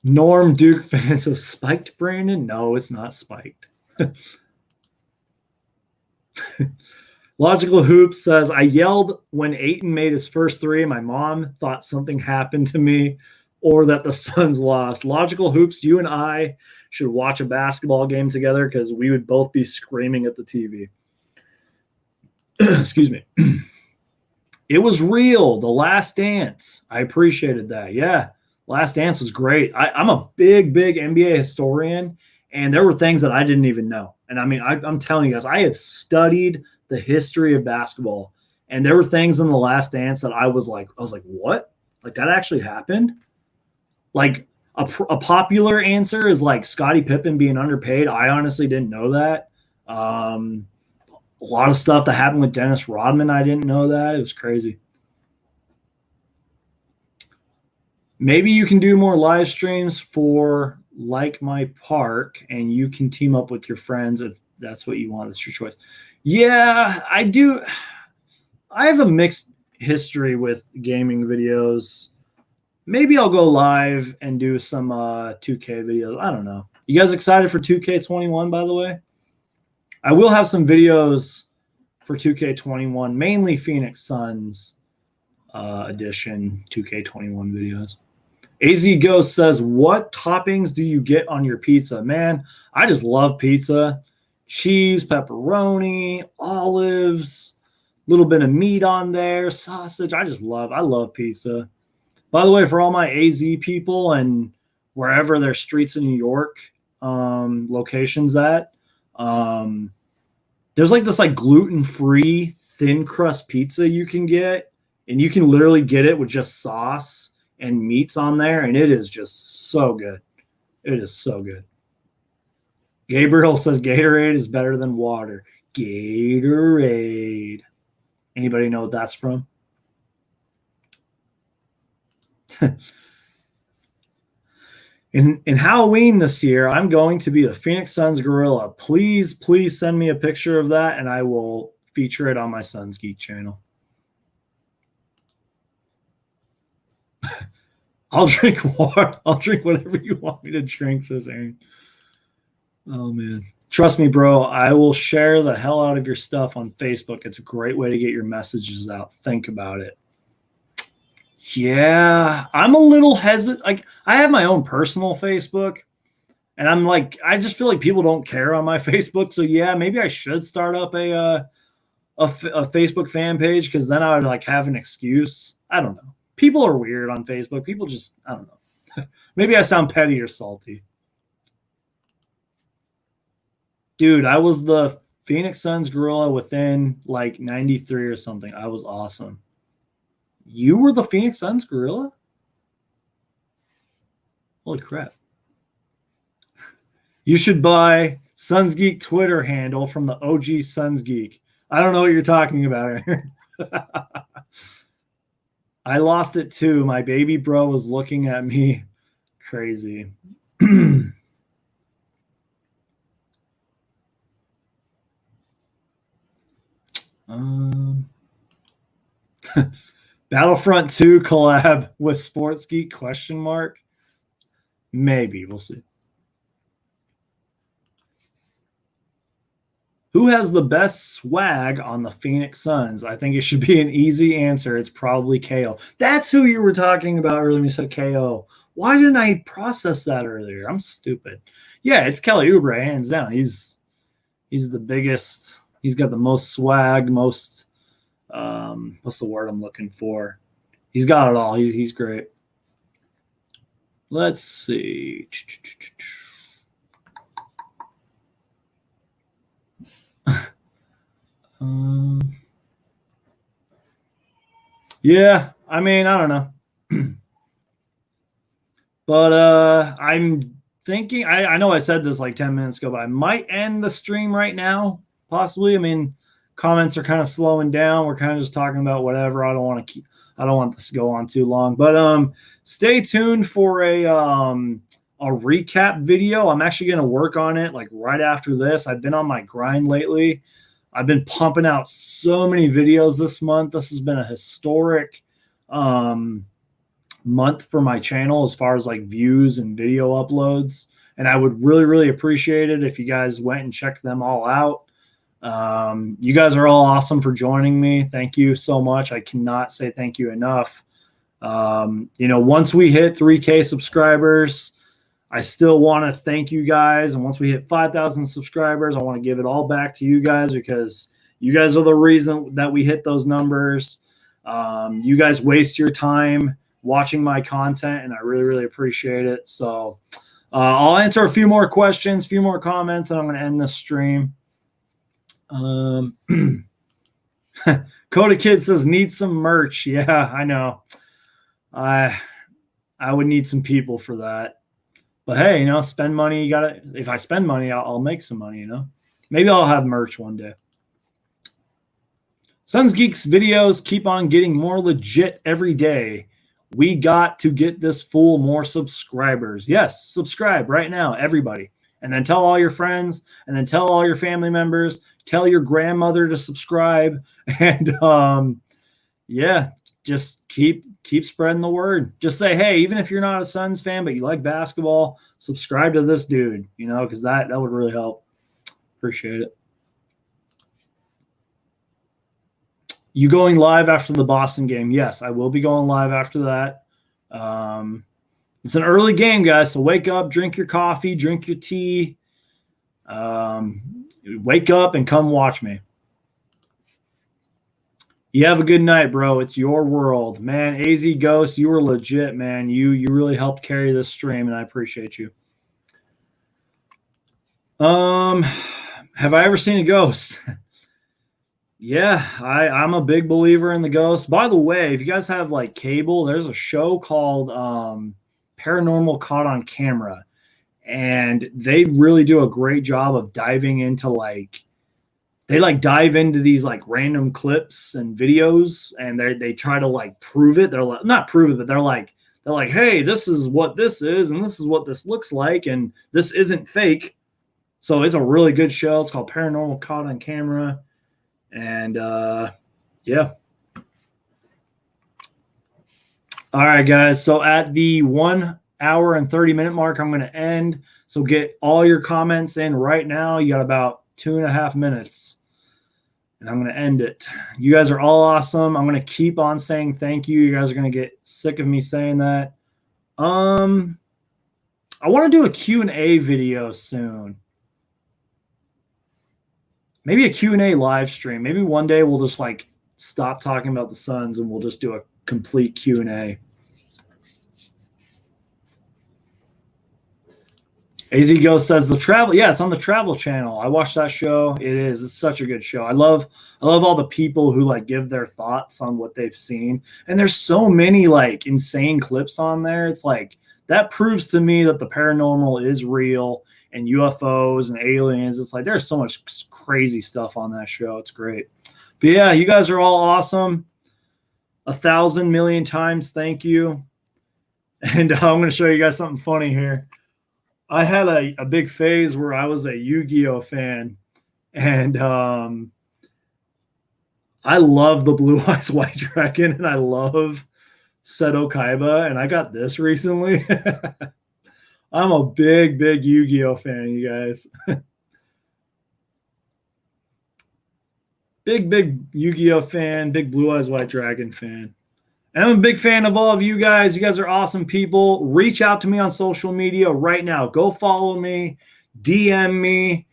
Norm Duke fan says, spiked, Brandon? No, it's not spiked. Logical Hoops says, I yelled when Ayton made his first three. My mom thought something happened to me or that the Suns lost. Logical Hoops, you and I should watch a basketball game together because we would both be screaming at the TV. Excuse me. It was real. The Last Dance. I appreciated that. Yeah. Last Dance was great. I'm a big NBA historian, and there were things that I didn't even know. And I mean, I'm telling you guys, I have studied the history of basketball, and there were things in the Last Dance that I was like, what? Like that actually happened? Like a popular answer is like Scottie Pippen being underpaid. I honestly didn't know that. A lot of stuff that happened with Dennis Rodman, I didn't know that. It was crazy. Maybe you can do more live streams for Like My Park, and you can team up with your friends if that's what you want. It's your choice. Yeah, I do. I have a mixed history with gaming videos. Maybe I'll go live and do some 2K videos. I don't know. You guys excited for 2K21, by the way? I will have some videos for 2K21, mainly Phoenix Suns edition 2K21 videos. AZ Ghost says, what toppings do you get on your pizza? Man, I just love pizza. Cheese, pepperoni, olives, a little bit of meat on there, sausage. I love pizza. By the way, for all my AZ people and wherever their streets in New York locations at, there's like this like gluten-free thin crust pizza you can get, and you can literally get it with just sauce and meats on there, and it is just so good. It is so good. Gabriel says Gatorade is better than water. Gatorade. Anybody know what that's from? In Halloween this year, I'm going to be the Phoenix Suns gorilla. Please send me a picture of that, and I will feature it on my Suns Geek channel. I'll drink water. I'll drink whatever you want me to drink, says Aaron. Oh, man. Trust me, bro. I will share the hell out of your stuff on Facebook. It's a great way to get your messages out. Think about it. Yeah, I'm a little hesitant. Like, I have my own personal Facebook, and I'm like, I just feel like people don't care on my Facebook. So, yeah, maybe I should start up a Facebook fan page, because then I would like have an excuse. I don't know. People are weird on Facebook. People just, I don't know. Maybe I sound petty or salty. Dude, I was the Phoenix Suns gorilla within like 93 or something. I was awesome. You were the Phoenix Suns gorilla? Holy crap. You should buy Suns Geek Twitter handle from the OG Suns Geek. I don't know what you're talking about, Aaron. I lost it too. My baby bro was looking at me crazy. Battlefront 2 collab with Sports Geek ? Maybe. We'll see. Who has the best swag on the Phoenix Suns? I think it should be an easy answer. It's probably KO. That's who you were talking about earlier when you said KO. Why didn't I process that earlier? I'm stupid. Yeah, it's Kelly Oubre, hands down. He's the biggest. He's got the most swag, most what's the word I'm looking for? He's got it all. He's great. Let's see. Yeah, I mean, I don't know. But I'm thinking, I know I said this like 10 minutes ago, but I might end the stream right now, possibly. I mean, comments are kind of slowing down. We're kind of just talking about whatever. I don't want this to go on too long. But stay tuned for a recap video. I'm actually going to work on it like right after this. I've been on my grind lately. I've been pumping out so many videos this month. This has been a historic month for my channel as far as like views and video uploads. And I would really, really appreciate it if you guys went and checked them all out. You guys are all awesome for joining me. Thank you so much. I cannot say thank you enough. Once we hit 3K subscribers, I still want to thank you guys. And once we hit 5,000 subscribers, I want to give it all back to you guys, because you guys are the reason that we hit those numbers. You guys waste your time watching my content, and I really, really appreciate it. So I'll answer a few more questions, a few more comments, and I'm going to end this stream. Coda Kid says, need some merch. Yeah, I know. I would need some people for that. But hey, you know, spend money. You gotta. If I spend money, I'll make some money. You know, maybe I'll have merch one day. Sons Geeks videos keep on getting more legit every day. We got to get this fool more subscribers. Yes, subscribe right now, everybody. And then tell all your friends, and then tell all your family members, tell your grandmother to subscribe. And yeah, just keep spreading the word. Just say, hey, even if you're not a Suns fan, but you like basketball, subscribe to this dude, you know, because that would really help. Appreciate it. You going live after the Boston game? Yes, I will be going live after that. It's an early game, guys, so wake up, drink your coffee, drink your tea. Wake up and come watch me. You have a good night, bro. It's your world. Man, AZ Ghost, you were legit, man. You really helped carry this stream, and I appreciate you. Have I ever seen a ghost? Yeah, I'm a big believer in the ghosts. By the way, if you guys have like cable, there's a show called Paranormal Caught on Camera, and they really do a great job of diving into they dive into these like random clips and videos, and they try to like prove it. They're like, not prove it, but they're like, hey, this is what this is, and this is what this looks like, and this isn't fake. So it's a really good show. It's called Paranormal Caught on Camera. And yeah. All right, guys. So at the 1 hour and 30-minute mark, I'm going to end. So get all your comments in right now. You got about 2.5 minutes. And I'm going to end it. You guys are all awesome. I'm going to keep on saying thank you. You guys are going to get sick of me saying that. I want to do a Q&A video soon. Maybe a Q&A live stream. Maybe one day we'll just like stop talking about the Suns and we'll just do a complete Q&A. AZ Ghost says the travel. Yeah, it's on the Travel Channel. I watched that show. It is. It's such a good show. I love all the people who like give their thoughts on what they've seen. And there's so many like insane clips on there. It's like that proves to me that the paranormal is real. And UFOs and aliens. It's like there's so much crazy stuff on that show. It's great. But yeah, you guys are all awesome. 1,000 million times thank you. And I'm going to show you guys something funny here. I had a big phase where I was a Yu-Gi-Oh fan. And I love the Blue Eyes White Dragon. And I love Seto Kaiba. And I got this recently. I'm a big Yu-Gi-Oh fan, you guys. big Yu-Gi-Oh fan, big Blue Eyes White Dragon fan. And I'm a big fan of all of you guys. You guys are awesome people. Reach out to me on social media right now. Go follow me, DM me,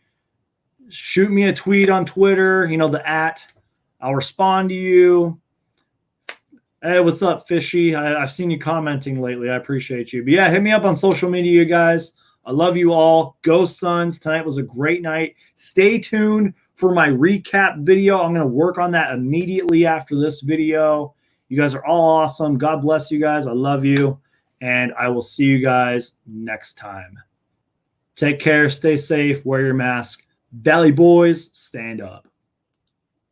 shoot me a tweet on Twitter, you know, the @ I'll respond to you. Hey, what's up, Fishy? I've seen you commenting lately. I appreciate you. But yeah, hit me up on social media, you guys. I love you all. Go Suns. Tonight was a great night. Stay tuned for my recap video. I'm going to work on that immediately after this video. You guys are all awesome. God bless you guys. I love you. And I will see you guys next time. Take care. Stay safe. Wear your mask. Valley Boys, stand up.